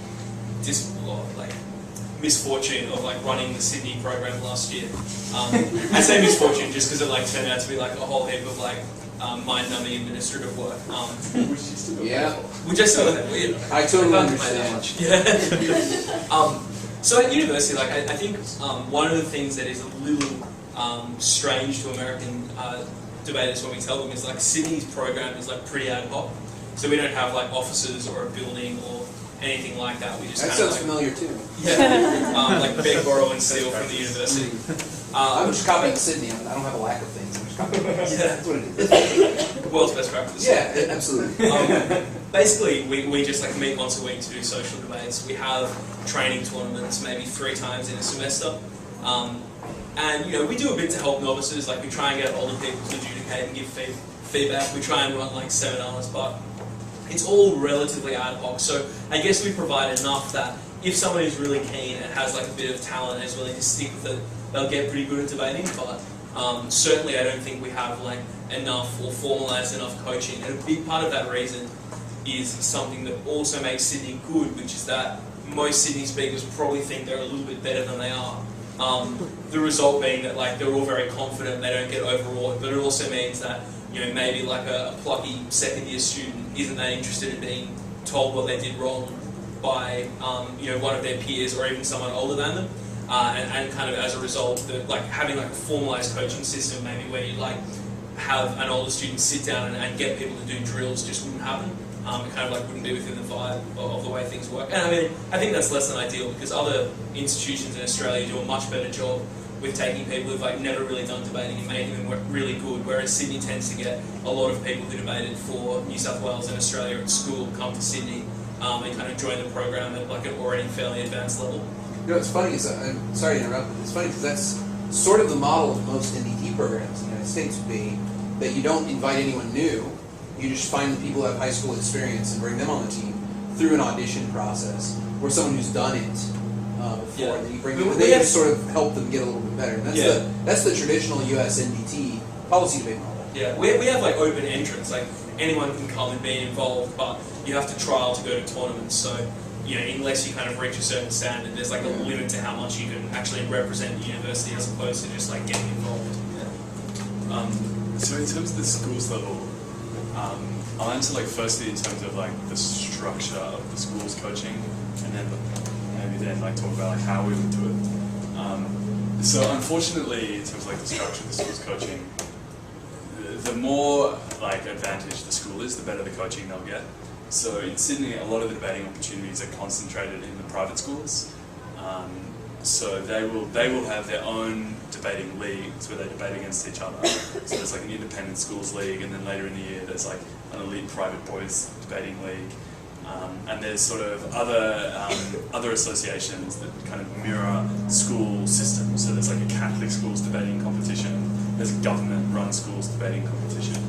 misfortune of like running the Sydney program last year. I say misfortune just because it like turned out to be like a whole heap of like mind-numbing administrative work. Which I still I totally can't understand. complain that much. Yeah. So at university, like I think one of the things that is a little strange to American debaters when we tell them is like Sydney's program is like pretty ad hoc. So we don't have like offices or a building or anything like that. We just That kind of sounds like, familiar too. yeah, like beg, borrow, and steal from the university. I'm just copying Sydney. I don't have a lack of things. I'm just copying. That's what it is. World's best practice. Yeah, absolutely. Basically, we just like meet once a week to do social debates. We have training tournaments maybe 3 times in a semester. And we do a bit to help novices. Like we try and get older people to adjudicate and give feedback. We try and run like seminars, but it's all relatively ad hoc. So I guess we provide enough that if someone is really keen and has like a bit of talent and is willing to stick with it, they'll get pretty good at debating. But certainly I don't think we have like enough or formalized enough coaching. And a big part of that reason is something that also makes Sydney good, which is that most Sydney speakers probably think they're a little bit better than they are. The result being that like they're all very confident, they don't get overawed, but it also means that maybe like a plucky second year student isn't that interested in being told what they did wrong by one of their peers or even someone older than them, and kind of as a result, like having like a formalized coaching system, maybe where you like have an older student sit down and get people to do drills just wouldn't happen. It kind of like wouldn't be within the vibe of the way things work. And I mean, I think that's less than ideal because other institutions in Australia do a much better job with taking people who've like never really done debating and making them work really good, whereas Sydney tends to get a lot of people who debated for New South Wales and Australia at school come to Sydney and kind of join the program at like an already fairly advanced level. It's funny, I'm sorry to interrupt, but it's funny because that's sort of the model of most NDT programs in the United States would be that you don't invite anyone new. You just find the people who have high school experience and bring them on the team through an audition process, or someone who's done it before, and then you bring them, and they just sort of help them get a little bit better. And that's the traditional US NDT policy debate model. Yeah, we have like open entrance, like anyone can come and be involved, but you have to trial to go to tournaments. So unless you kind of reach a certain standard, there's like a limit to how much you can actually represent the university as opposed to just like getting involved. So in terms of the schools level, I'll answer like firstly in terms of like the structure of the schools coaching, and then maybe then like talk about like how we would do it. So unfortunately, in terms of like the structure of the schools coaching, the more like advantage the school is, the better the coaching they'll get. So in Sydney, a lot of the debating opportunities are concentrated in the private schools. So they will have their own debating leagues where they debate against each other. So there's like an independent schools league, and then later in the year there's like an elite private boys debating league. And there's sort of other associations that kind of mirror school systems. So there's like a Catholic schools debating competition. There's a government-run schools debating competition.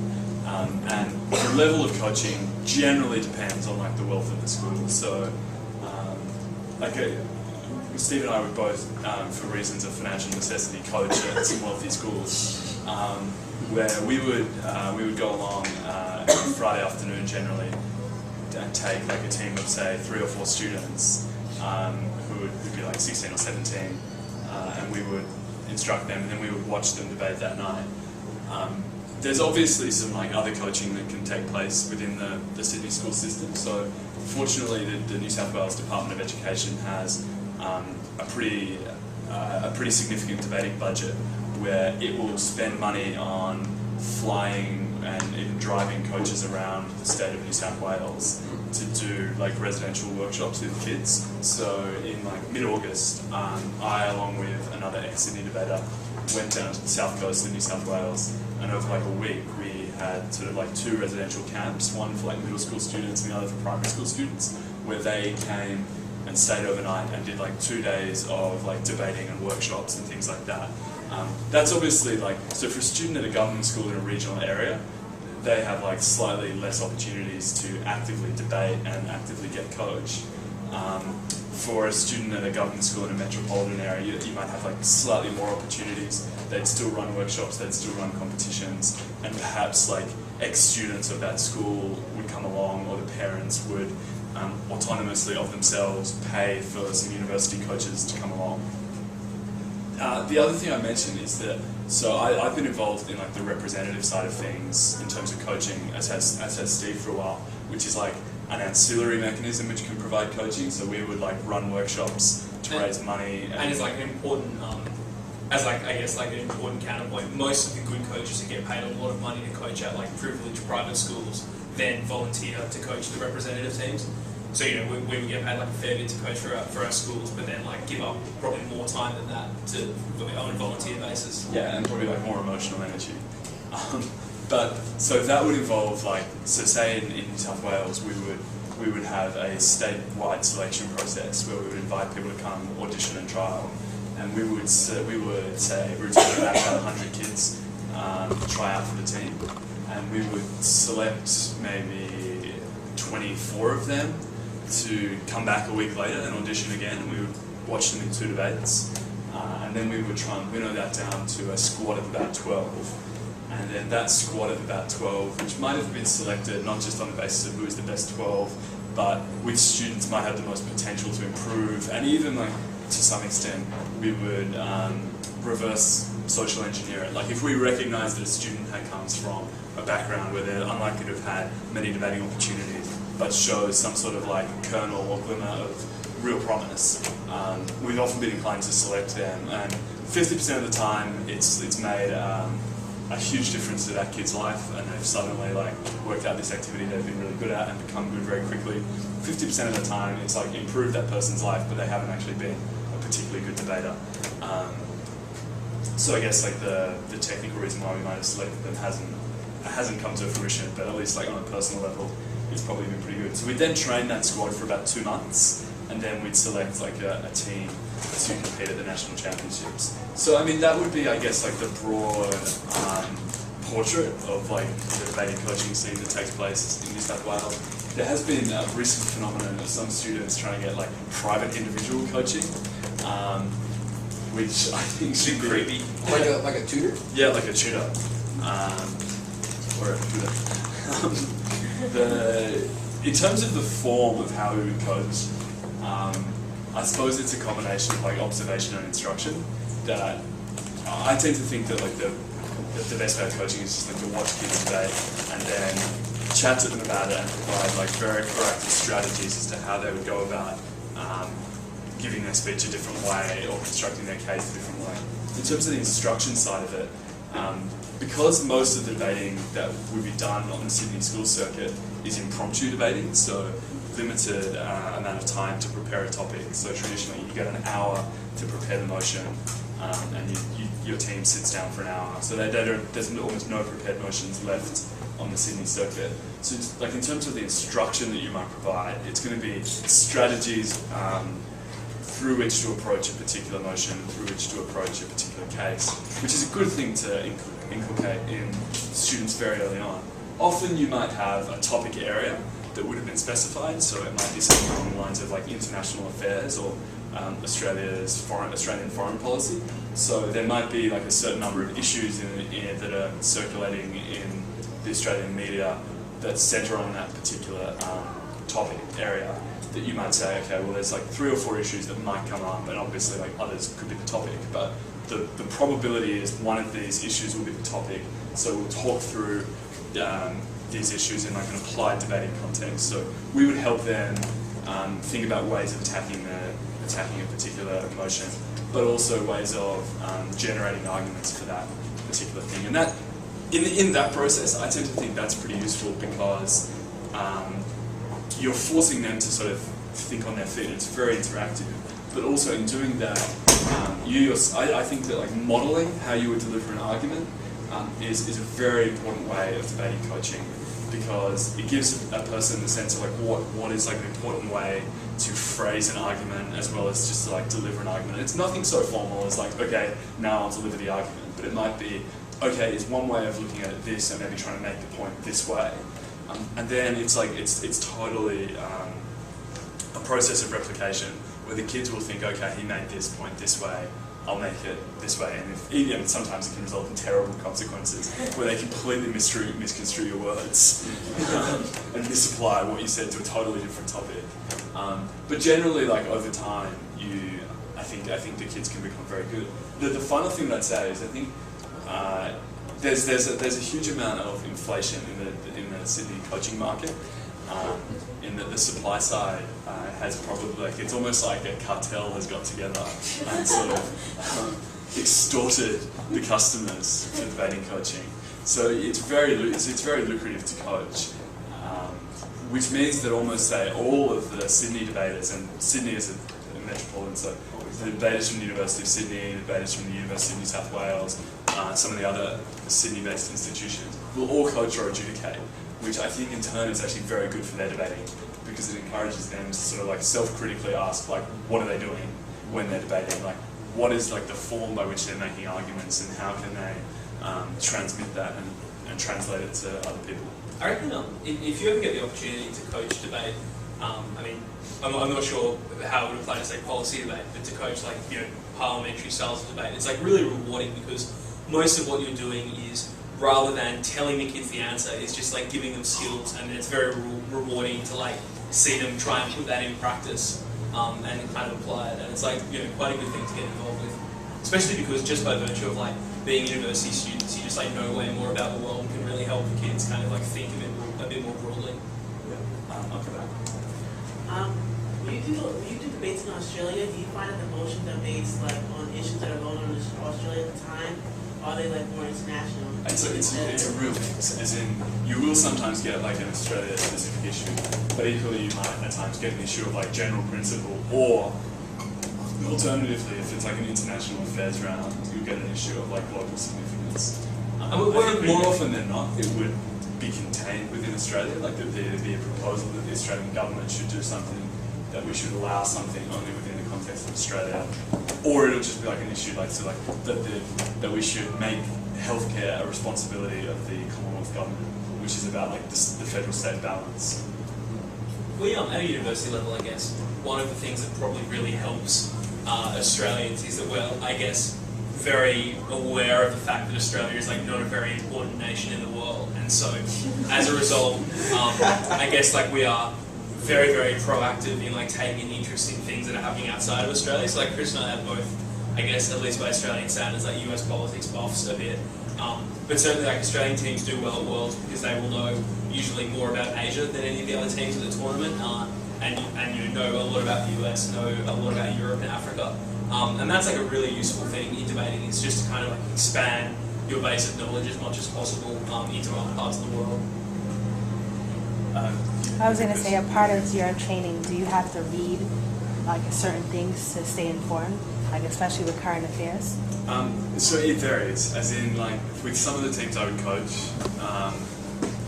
And the level of coaching generally depends on like the wealth of the school. So, Steve and I would both, for reasons of financial necessity, coach at some wealthy schools, where we would go along Friday afternoon generally and take like a team of say 3 or 4 students who'd be like 16 or 17, and we would instruct them, and then we would watch them debate that night. There's obviously some like other coaching that can take place within the Sydney school system. So fortunately, the New South Wales Department of Education has a pretty significant debating budget where it will spend money on flying and even driving coaches around the state of New South Wales to do like residential workshops with kids. So in like mid-August, I along with another ex-Sydney debater went down to the south coast of New South Wales, and over like a week we had sort of like 2 residential camps, one for like middle school students and the other for primary school students, where they came and stayed overnight and did like 2 days of like debating and workshops and things like that. That's obviously like, so for a student at a government school in a regional area, they have like slightly less opportunities to actively debate and actively get coached. For a student at a government school in a metropolitan area, you might have like slightly more opportunities. They'd still run workshops, they'd still run competitions, and perhaps like ex-students of that school would come along, or the parents would autonomously of themselves pay for some university coaches to come along. The other thing I mentioned is that, so I've been involved in like the representative side of things in terms of coaching, as has Steve for a while, which is like an ancillary mechanism which can provide coaching. So we would like run workshops to raise money. And it's like an important, as like I guess like an important counterpoint, most of the good coaches who get paid a lot of money to coach at like privileged private schools then volunteer to coach the representative teams. So you know we would get paid like a fair bit to coach for our schools, but then like give up probably more time than that on a volunteer basis. Yeah, and probably like more emotional energy. But so that would involve like, so say in New South Wales we would have a statewide selection process where we would invite people to come audition and trial, and we would say routinely about 100 kids try out for the team, and we would select maybe 24 of them to come back a week later and audition again, and we would watch them in 2 debates, and then we would try and winnow that down to a squad of about 12. And then that squad of about 12, which might have been selected not just on the basis of who is the best 12, but which students might have the most potential to improve, and even like to some extent we would reverse social engineer it. Like if we recognise that a student comes from a background where they're unlikely to have had many debating opportunities, but shows some sort of like kernel or glimmer of real promise, we've often been inclined to select them, and 50% of the time it's made a huge difference to that kid's life, and they've suddenly like worked out this activity they've been really good at and become good very quickly. 50% of the time it's like improved that person's life, but they haven't actually been a particularly good debater. So I guess like the technical reason why we might have selected them hasn't come to fruition, but at least like on a personal level it's probably been pretty good. So we'd then train that squad for about 2 months, and then we'd select like a team to compete at the national championships. So I mean that would be, I guess, like the broad portrait of like the debating coaching scene that takes place in New South Wales. There has been a recent phenomenon of some students trying to get like private individual coaching, which I think should be creepy. Like a tutor? Yeah, like a tutor, or a tutor. In terms of the form of how we would coach, I suppose it's a combination of like observation and instruction. That I tend to think that like the best way of coaching is just like to watch kids debate and then chat to them about it and provide like very proactive strategies as to how they would go about giving their speech a different way or constructing their case a different way. In terms of the instruction side of it, Because most of the debating that would be done on the Sydney school circuit is impromptu debating, so limited amount of time to prepare a topic. So traditionally you get an hour to prepare the motion, and your team sits down for an hour. So there's almost no prepared motions left on the Sydney circuit. So it's, like, in terms of the instruction that you might provide, it's going to be strategies through which to approach a particular motion, through which to approach a particular case, which is a good thing to inculcate in students very early on. Often you might have a topic area that would have been specified, so it might be something along the lines of like international affairs or Australian foreign policy. So there might be like a certain number of issues that are circulating in the Australian media that centre on that particular topic area, that you might say, okay, well there's like 3 or 4 issues that might come up, and obviously like others could be the topic, but the probability is one of these issues will be the topic, so we'll talk through these issues in like an applied debating context. So we would help them think about ways of attacking a particular motion, but also ways of generating arguments for that particular thing. And that, in that process, I tend to think that's pretty useful, because you're forcing them to sort of think on their feet. It's very interactive, but also in doing that, I think that like modelling how you would deliver an argument is a very important way of debating coaching, because it gives a person the sense of like what is like an important way to phrase an argument, as well as just to like deliver an argument. It's nothing so formal as like, okay, now I'll deliver the argument, but it might be, okay, is one way of looking at it this, and maybe trying to make the point this way. And then it's like, it's totally a process of replication, where the kids will think, okay, he made this point this way, I'll make it this way. And sometimes it can result in terrible consequences, where they completely misconstrue your words and misapply what you said to a totally different topic. But generally, like over time, I think the kids can become very good. The final thing that I'd say is, I think there's a huge amount of inflation in the Sydney coaching market. In that the supply side has probably, like, it's almost like a cartel has got together and sort of extorted the customers for debating coaching. So it's very lucrative to coach, which means that almost say all of the Sydney debaters, and Sydney is a metropolitan, so the debaters from the University of Sydney, the debaters from the University of New South Wales, some of the other Sydney-based institutions will all coach or adjudicate, which I think in turn is actually very good for their debating, because it encourages them to sort of like self-critically ask, like, what are they doing when they're debating? Like, what is like the form by which they're making arguments, and how can they transmit that and translate it to other people? I reckon if you ever get the opportunity to coach debate, I mean, I'm not sure how it would apply to, say, policy debate, but to coach, like, you know, parliamentary styles of debate, it's like really rewarding, because most of what you're doing is, rather than telling the kids the answer, is just like giving them skills, and it's very rewarding to like see them try and put that in practice and kind of apply it. And it's like, you know, quite a good thing to get involved with, especially because just by virtue of like being university students, you just like know way more about the world and can really help the kids kind of like think a bit more broadly. I'll come back. When you do debates in Australia, do you find that the motions are based like on issues that are going on in Australia at the time? Or are they like more international? It's a real mix, as in, you will sometimes get like an Australia-specific issue, but equally you might at times get an issue of like general principle, or alternatively, if it's like an international affairs round, you'll get an issue of like global significance. I think more often than not, it would be contained within Australia, like that there'd be a proposal that the Australian government should do something, that we should allow something only within the context of Australia, or it'll just be like an issue like, so like that we should make healthcare a responsibility of the Commonwealth government, which is about like the federal-state balance. Well, at a university level, I guess, one of the things that probably really helps Australians is that we're, I guess, very aware of the fact that Australia is like not a very important nation in the world, and so as a result, I guess like we are very, very proactive in like taking interest in things that are happening outside of Australia. So like Chris and I have both, I guess, at least by Australian standards, like US politics buffs a bit. But certainly like Australian teams do well at Worlds because they will know usually more about Asia than any of the other teams at the tournament, and you know a lot about the US, know a lot about Europe and Africa. And that's like a really useful thing in debating, is just to kind of like expand your base of knowledge as much as possible into other parts of the world. I was going to say, a part of your training, do you have to read like certain things to stay informed, like especially with current affairs? So it varies, as in like with some of the teams I would coach,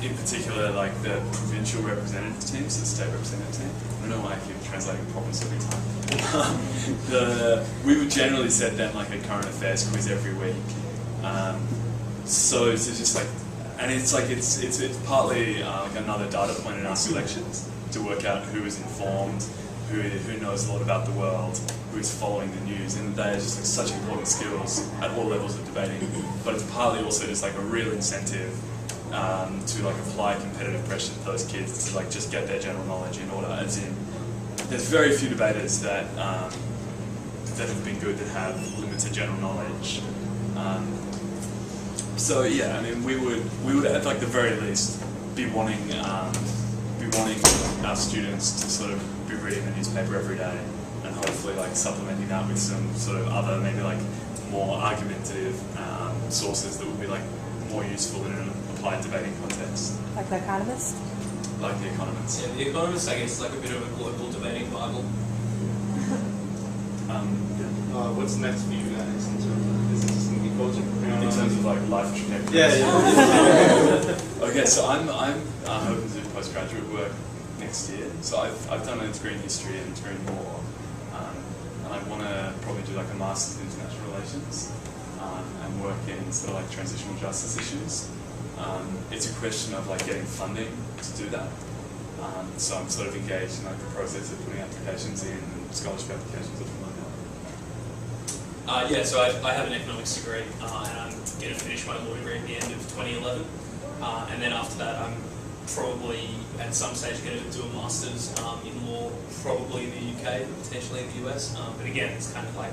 in particular like the provincial representative teams, the state representative team. I don't know why I keep translating problems every time. We would generally set them like a current affairs quiz every week. So it's just like, and it's like it's partly like another data point in our selections to work out who is informed, who knows a lot about the world, who is following the news, and they are just like such important skills at all levels of debating. But it's partly also just like a real incentive to like apply competitive pressure to those kids to like just get their general knowledge in order. As in, there's very few debaters that have been good that have limited general knowledge. So yeah, I mean, we would at like the very least be wanting our students to sort of be reading the newspaper every day, and hopefully like supplementing that with some sort of other maybe like more argumentative sources that would be like more useful in an applied debating context. Like The Economist? Like The Economist. Yeah, The Economist, I guess, is like a bit of a global debating bible. What's next for you guys in terms of, is this going to be coaching? In terms of like life trajectory. Yeah. Okay, so I'm hoping to do postgraduate work next year. So I've done a degree in history and a degree in law, and I want to probably do like a master's in international relations and work in sort of like transitional justice issues. It's a question of like getting funding to do that. So I'm sort of engaged in like the process of putting applications in and scholarship applications or something like that. Yeah, so I have an economics degree, and I'm going to finish my law degree at the end of 2011. And then after that, I'm probably at some stage going to do a master's in law, probably in the UK, potentially in the US. But again, it's kind of like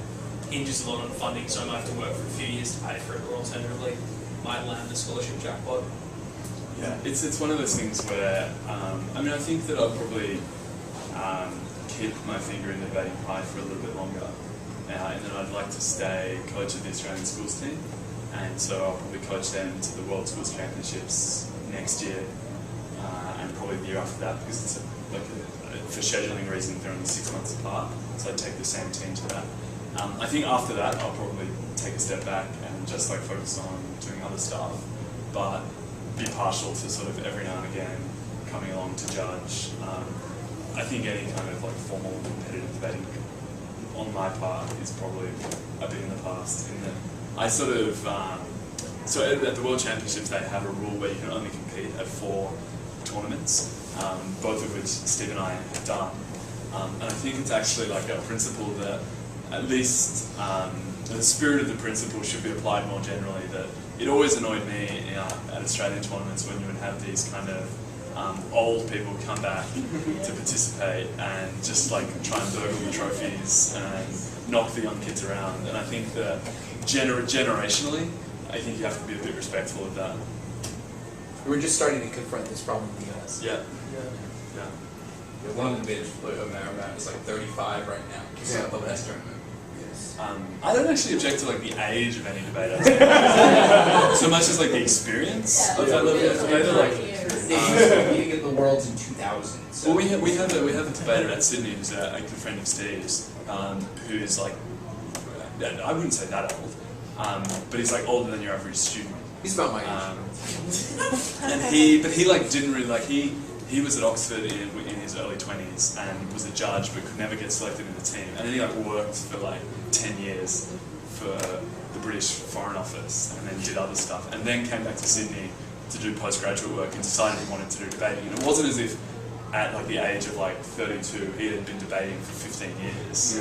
hinges a lot on funding, so I might have to work for a few years to pay for it, or alternatively, might land a scholarship jackpot. Yeah, it's one of those things where, I mean, I think that I'll probably keep my finger in the debating pie for a little bit longer. And then I'd like to stay coach of the Australian schools team, and so I'll probably coach them to the World Schools Championships next year, and probably the year after that, because it's for scheduling reasons they're only 6 months apart, so I'd take the same team to that. I think after that I'll probably take a step back and just like focus on doing other stuff, but be partial to sort of every now and again coming along to judge. I think any kind of like formal competitive debating on my part is probably a bit in the past. In that I sort of so at the World Championships they have a rule where you can only compete at 4 tournaments, both of which Steve and I have done. And I think it's actually like a principle that at least the spirit of the principle should be applied more generally. That it always annoyed me at Australian tournaments when you would have these kind of old people come back to participate and just like try and burgle the trophies and knock the young kids around. And I think that generationally, I think you have to be a bit respectful of that. We're just starting to confront this problem in the US. Yeah. One of the debaters around is like 35 right now. He's at the last tournament. I don't actually object to like the age of any debater, so much as like the experience of that level of debater. Like, competing at the Worlds in 2000. So. Well, we have a debater at Sydney who's a good friend of Steve's, who is like, I wouldn't say that old, but he's like older than your average student. He's about my age. And he like didn't really like he was at Oxford in his early 20s and was a judge but could never get selected in the team. And then he like worked for like 10 years for the British Foreign Office and then did other stuff and then came back to Sydney to do postgraduate work and decided he wanted to do debating. And it wasn't as if at like the age of like 32 he had been debating for 15 years.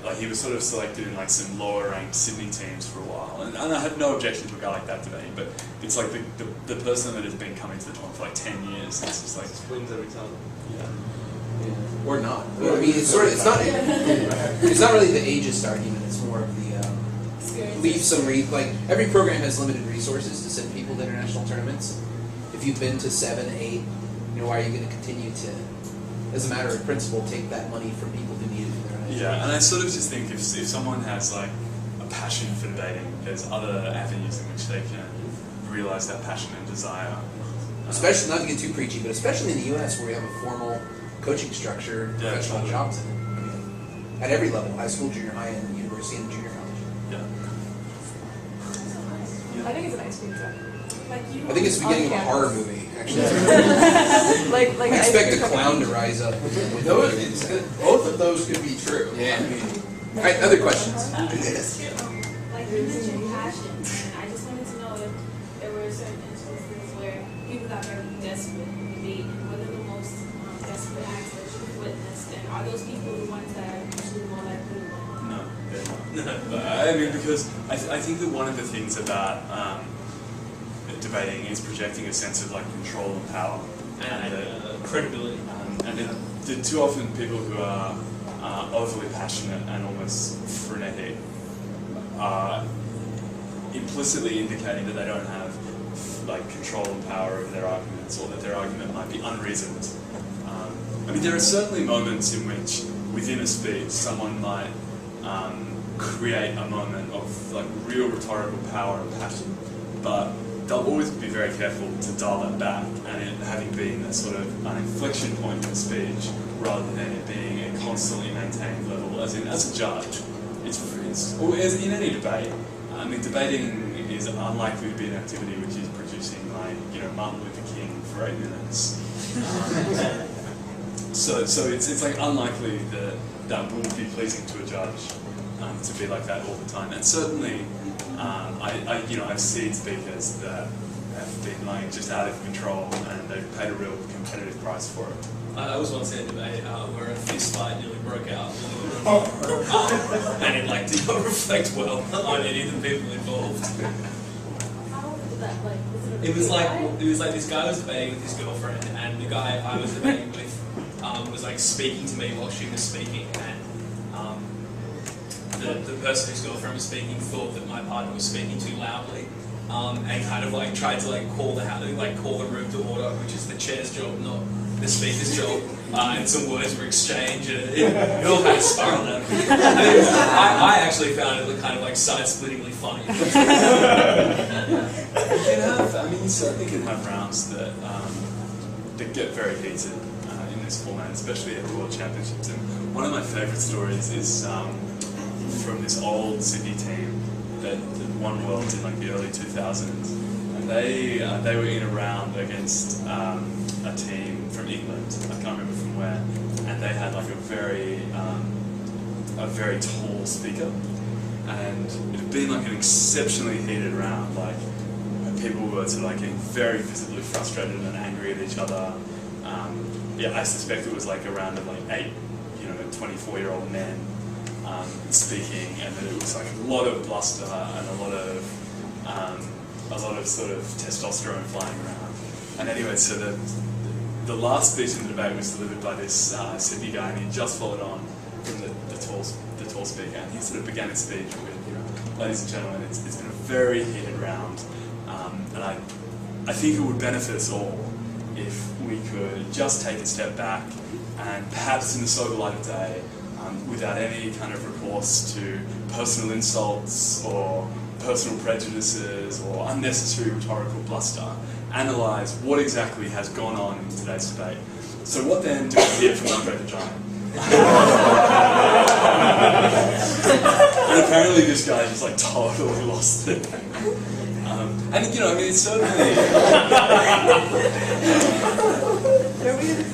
Like he was sort of selected in like some lower ranked Sydney teams for a while, and I had no objection to a guy like that debating, but it's like the person that has been coming to the tournament for like 10 years, it's just like wins every time. Yeah. Or not. I mean, it's not really the ageist argument. It's more of the leave some like every program has limited resources to send people to international tournaments. If you've been to 7, 8, why are you going to continue to, as a matter of principle, take that money from people who need it for their own education? Yeah, and I sort of just think if someone has like a passion for debating. There's other avenues in which they can realize that passion and desire. Especially, not to get too preachy, but especially in the U.S. where we have a formal coaching structure, professional totally. jobs in it. I mean, at every level, high school, junior high, and university and junior college. Yeah. I think it's a nice pizza. Like you. I think it's the beginning of a horror movie, actually. like I expect a ice cream clown to company. rise up. Both of those could be true. Yeah. All right, other questions? Like you mentioned passion, and I just wanted to know if there were certain instances where people got very desperate in debate, and what are the most desperate acts that you've witnessed, and are those people the ones that are usually more likely to win? No, they're not. I mean, because I think that one of the things about debating is projecting a sense of like control and power And credibility. And too often people who are overly passionate and almost frenetic are implicitly indicating that they don't have like control and power over their arguments, or that their argument might be unreasoned. I mean, there are certainly moments in which within a speech someone might create a moment of like real rhetorical power and passion, but they'll always be very careful to dial that back, and it having been a sort of an inflection point in the speech rather than it being a constantly maintained level. As a judge, or as in any debate. I mean, debating is unlikely to be an activity which is producing like Martin Luther King for 8 minutes. So it's like unlikely that would be pleasing to a judge to be like that all the time. And certainly, I've seen speakers that have been like just out of control, and they've paid a real competitive price for it. I was once in a debate where a fist fight nearly broke out, and it like did not reflect well on any of the people involved. How did that It was like this guy was debating with his girlfriend, and the guy I was debating with was like speaking to me while she was speaking, and the person whose girlfriend was speaking thought that my partner was speaking too loudly, and kind of like tried to like call the room to order, which is the chair's job, not the speaker's job. And some words were exchanged, and it all kind of spiraled out. I actually found it kind of like side-splittingly funny. You certainly can have rounds that get very heated in this format, especially at the World Championships. And one of my favourite stories is from this old Sydney team that won Worlds in like the early 2000s, and they were in a round against a team from England. I can't remember from where, and they had like a very tall speaker, and it had been like an exceptionally heated round. Like people were sort of like getting very visibly frustrated and angry at each other. I suspect it was like a round of like 8, 24-year-old men speaking, and that it was like a lot of bluster and a lot of sort of testosterone flying around. And anyway, so the last speech in the debate was delivered by this Sydney guy, and he just followed on from the tall speaker, and he sort of began his speech with, ladies and gentlemen, it's been a very heated round, and I think it would benefit us all if we could just take a step back and perhaps in the sober light of day, without any kind of recourse to personal insults or personal prejudices or unnecessary rhetorical bluster, analyse what exactly has gone on in today's debate. So what then do we hear from Andre the Giant? And apparently this guy just like totally lost it. And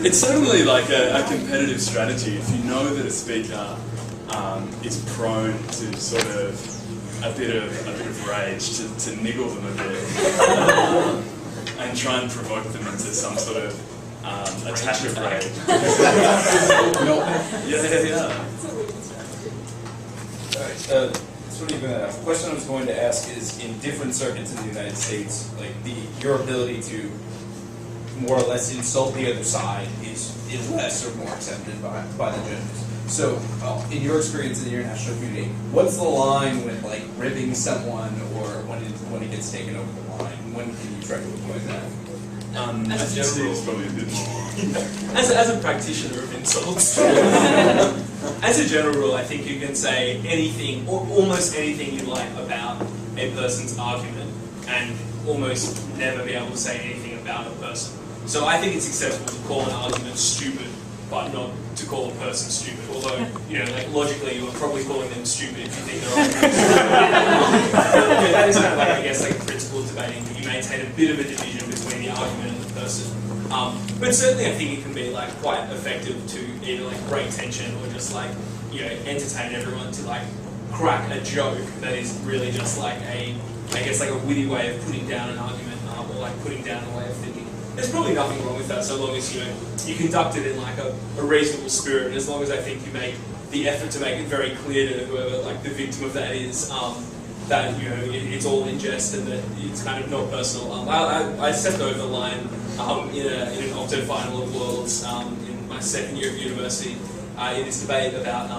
it's certainly like a competitive strategy if you know that a speaker is prone to sort of a bit of rage, to niggle them a bit, and try and provoke them into some sort of attack of rage. Yeah. Alright, the question I was going to ask is, in different circuits in the United States, like your ability to more or less insult the other side is less or more accepted by the judges. So, in your experience in the international community, what's the line with like ribbing someone, or when it gets taken over the line? When can you try to avoid that? As a general, probably a bit more. As a practitioner of insults. as a general rule, I think you can say anything, or almost anything you like about a person's argument, and almost never be able to say anything about a person. So I think it's acceptable to call an argument stupid, but not to call a person stupid. Although, like logically, you are probably calling them stupid if you think they're arguing stupid. That is kind of like, I guess, like a principle of debating, that you maintain a bit of a division between the argument and the person. But certainly, I think it can be like quite effective to either like break tension or just like entertain everyone to like crack a joke that is really just like a witty way of putting down an argument or like putting down a way of thinking. There's probably nothing wrong with that, so long as you conduct it in like a reasonable spirit, and as long as I think you make the effort to make it very clear to whoever like the victim of that is that it's all in jest and that it's kind of not personal. I stepped over the line in an octo final of Worlds in my second year of university in this debate about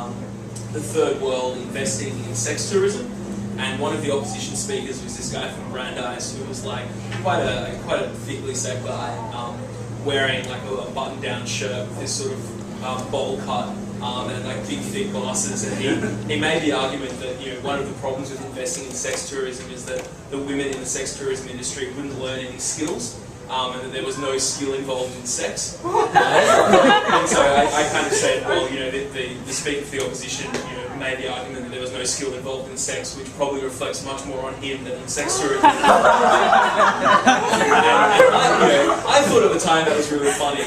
the third world investing in sex tourism. And one of the opposition speakers was this guy from Brandeis who was like quite a thickly set guy, wearing like a button-down shirt with this sort of bowl cut and like big thick glasses. And he made the argument that one of the problems with investing in sex tourism is that the women in the sex tourism industry wouldn't learn any skills. And that there was no skill involved in sex. And so I kind of said, well, the speaker for the opposition, made the argument that there was no skill involved in sex, which probably reflects much more on him than on sex tourism. and I thought at the time that was really funny.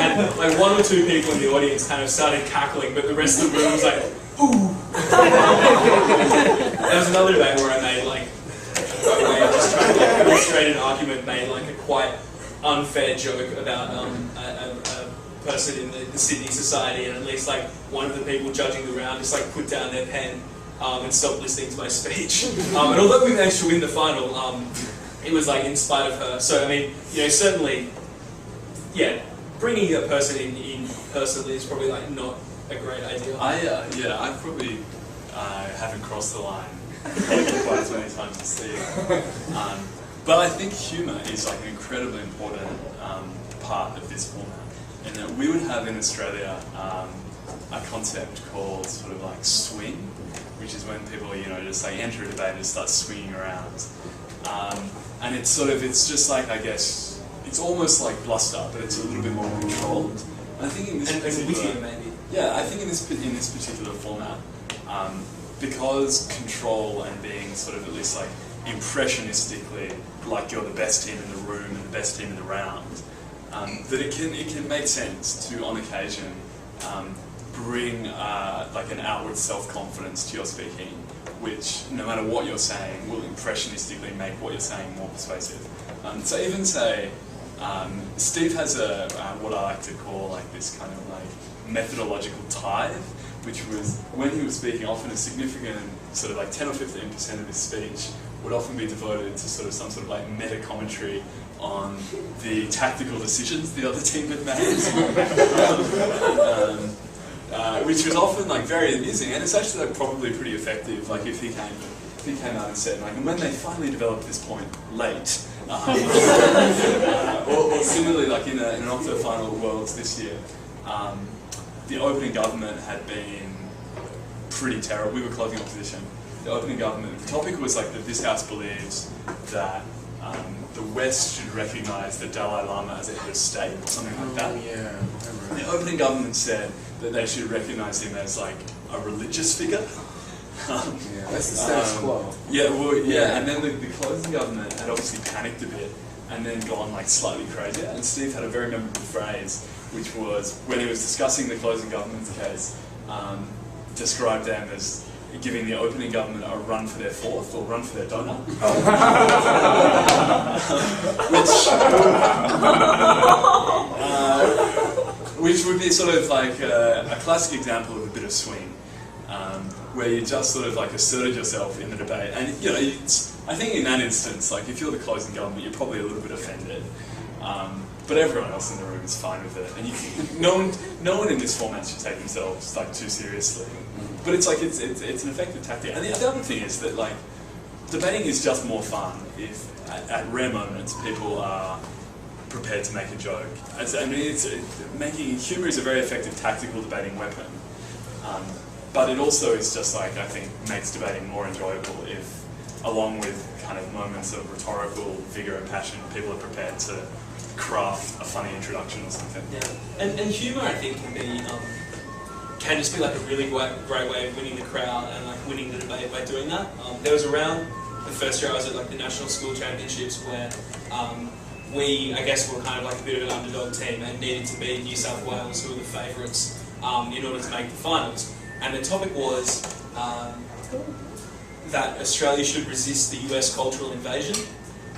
And like one or two people in the audience kind of started cackling, but the rest of the room was like, ooh. There was another debate where I made like, just trying to illustrate an argument, made like a quite unfair joke about a person in the Sydney Society, and at least like one of the people judging the round just like put down their pen and stopped listening to my speech. And although we managed to win the final, it was like in spite of her. So I mean, certainly, bringing a person in personally is probably like not a great idea. I probably haven't crossed the line quite as many times as Steve. But I think humour is like an incredibly important part of this format. And that we would have in Australia a concept called sort of like swing, which is when people, just like enter a debate and just start swinging around. And it's just like, I guess, it's almost like bluster, but it's a little bit more controlled. And I think in this particular, maybe. Yeah, I think in this particular format, because control and being sort of at least like impressionistically like you're the best team in the room and the best team in the round, that it can make sense to on occasion bring like an outward self-confidence to your speaking, which no matter what you're saying will impressionistically make what you're saying more persuasive. So even say Steve has what I like to call like this kind of like methodological tithe, which was when he was speaking, often a significant sort of like 10 or 15% of his speech would often be devoted to sort of some sort of like meta commentary on the tactical decisions the other team had made, which was often like very amusing, and it's actually like probably pretty effective. Like if he came out and said like, and when they finally developed this point late, or similarly like in an octo final of Worlds this year, the opening government had been pretty terrible. We were closing opposition. The opening government, the topic was like that this house believes that the West should recognise the Dalai Lama as a head of state, or something like that. Yeah. The opening government said that they should recognise him as like a religious figure. That's the status quo. And then the closing government had obviously panicked a bit and then gone like slightly crazier. And Steve had a very memorable phrase, which was when he was discussing the closing government's case, described them as giving the opening government a run for their fourth or run for their donut. Which would be sort of like a classic example of a bit of swing, where you just sort of like asserted yourself in the debate. And I think in that instance, like if you're the closing government, you're probably a little bit offended. But everyone else in the room is fine with it, and no one in this format should take themselves like too seriously. But it's like it's an effective tactic. And the other thing is that like debating is just more fun if at rare moments people are prepared to make a joke. Humor is a very effective tactical debating weapon, but it also is just like, I think, makes debating more enjoyable if, along with kind of moments of rhetorical vigor and passion, people are prepared to craft a funny introduction or something. Yeah, and humour, I think, can just be like a really great way of winning the crowd and like winning the debate by doing that. There was around the first year I was at like the National School Championships where we, I guess, were kind of like a bit of an underdog team and needed to beat New South Wales, who were the favourites, in order to make the finals. And the topic was that Australia should resist the US cultural invasion.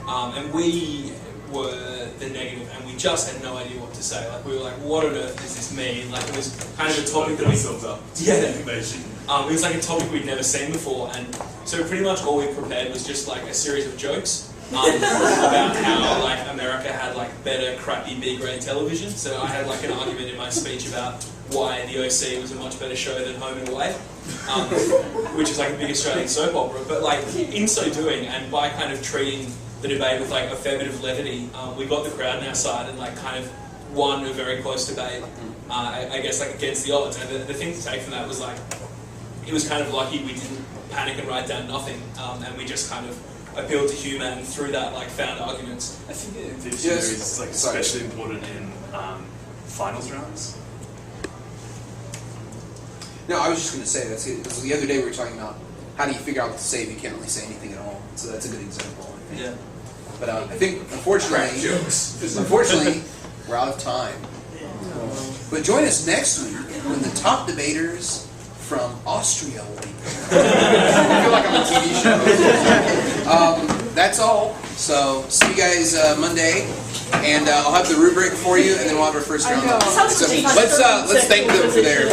And we were the negative, and we just had no idea what to say. Like, we were like, what on earth does this mean? Like, it was kind of a topic that we... it was like a topic we'd never seen before, and so pretty much all we prepared was just like a series of jokes about how like America had like better crappy B-grade television. So I had like an argument in my speech about why the OC was a much better show than Home and Away, which is like a big Australian soap opera. But like in so doing, and by kind of treating the debate with like a fair bit of levity, we got the crowd on our side and like kind of won a very close debate. I guess like against the odds. And the thing to take from that was like, it was kind of lucky we didn't panic and write down nothing, and we just kind of appealed to humour and through that like found arguments. I think the humour is like especially important in finals rounds. No, I was just going to say that's it. Because the other day we were talking about how do you figure out what to say if you can't really say anything at all. So that's a good example. I think. Yeah. But I think unfortunately, we're out of time. But join us next week when the top debaters from Austria will be there. I feel like I'm on a TV show. That's all. So see you guys Monday, and I'll have the rubric for you, and then we'll have our first round. Let's thank them for their.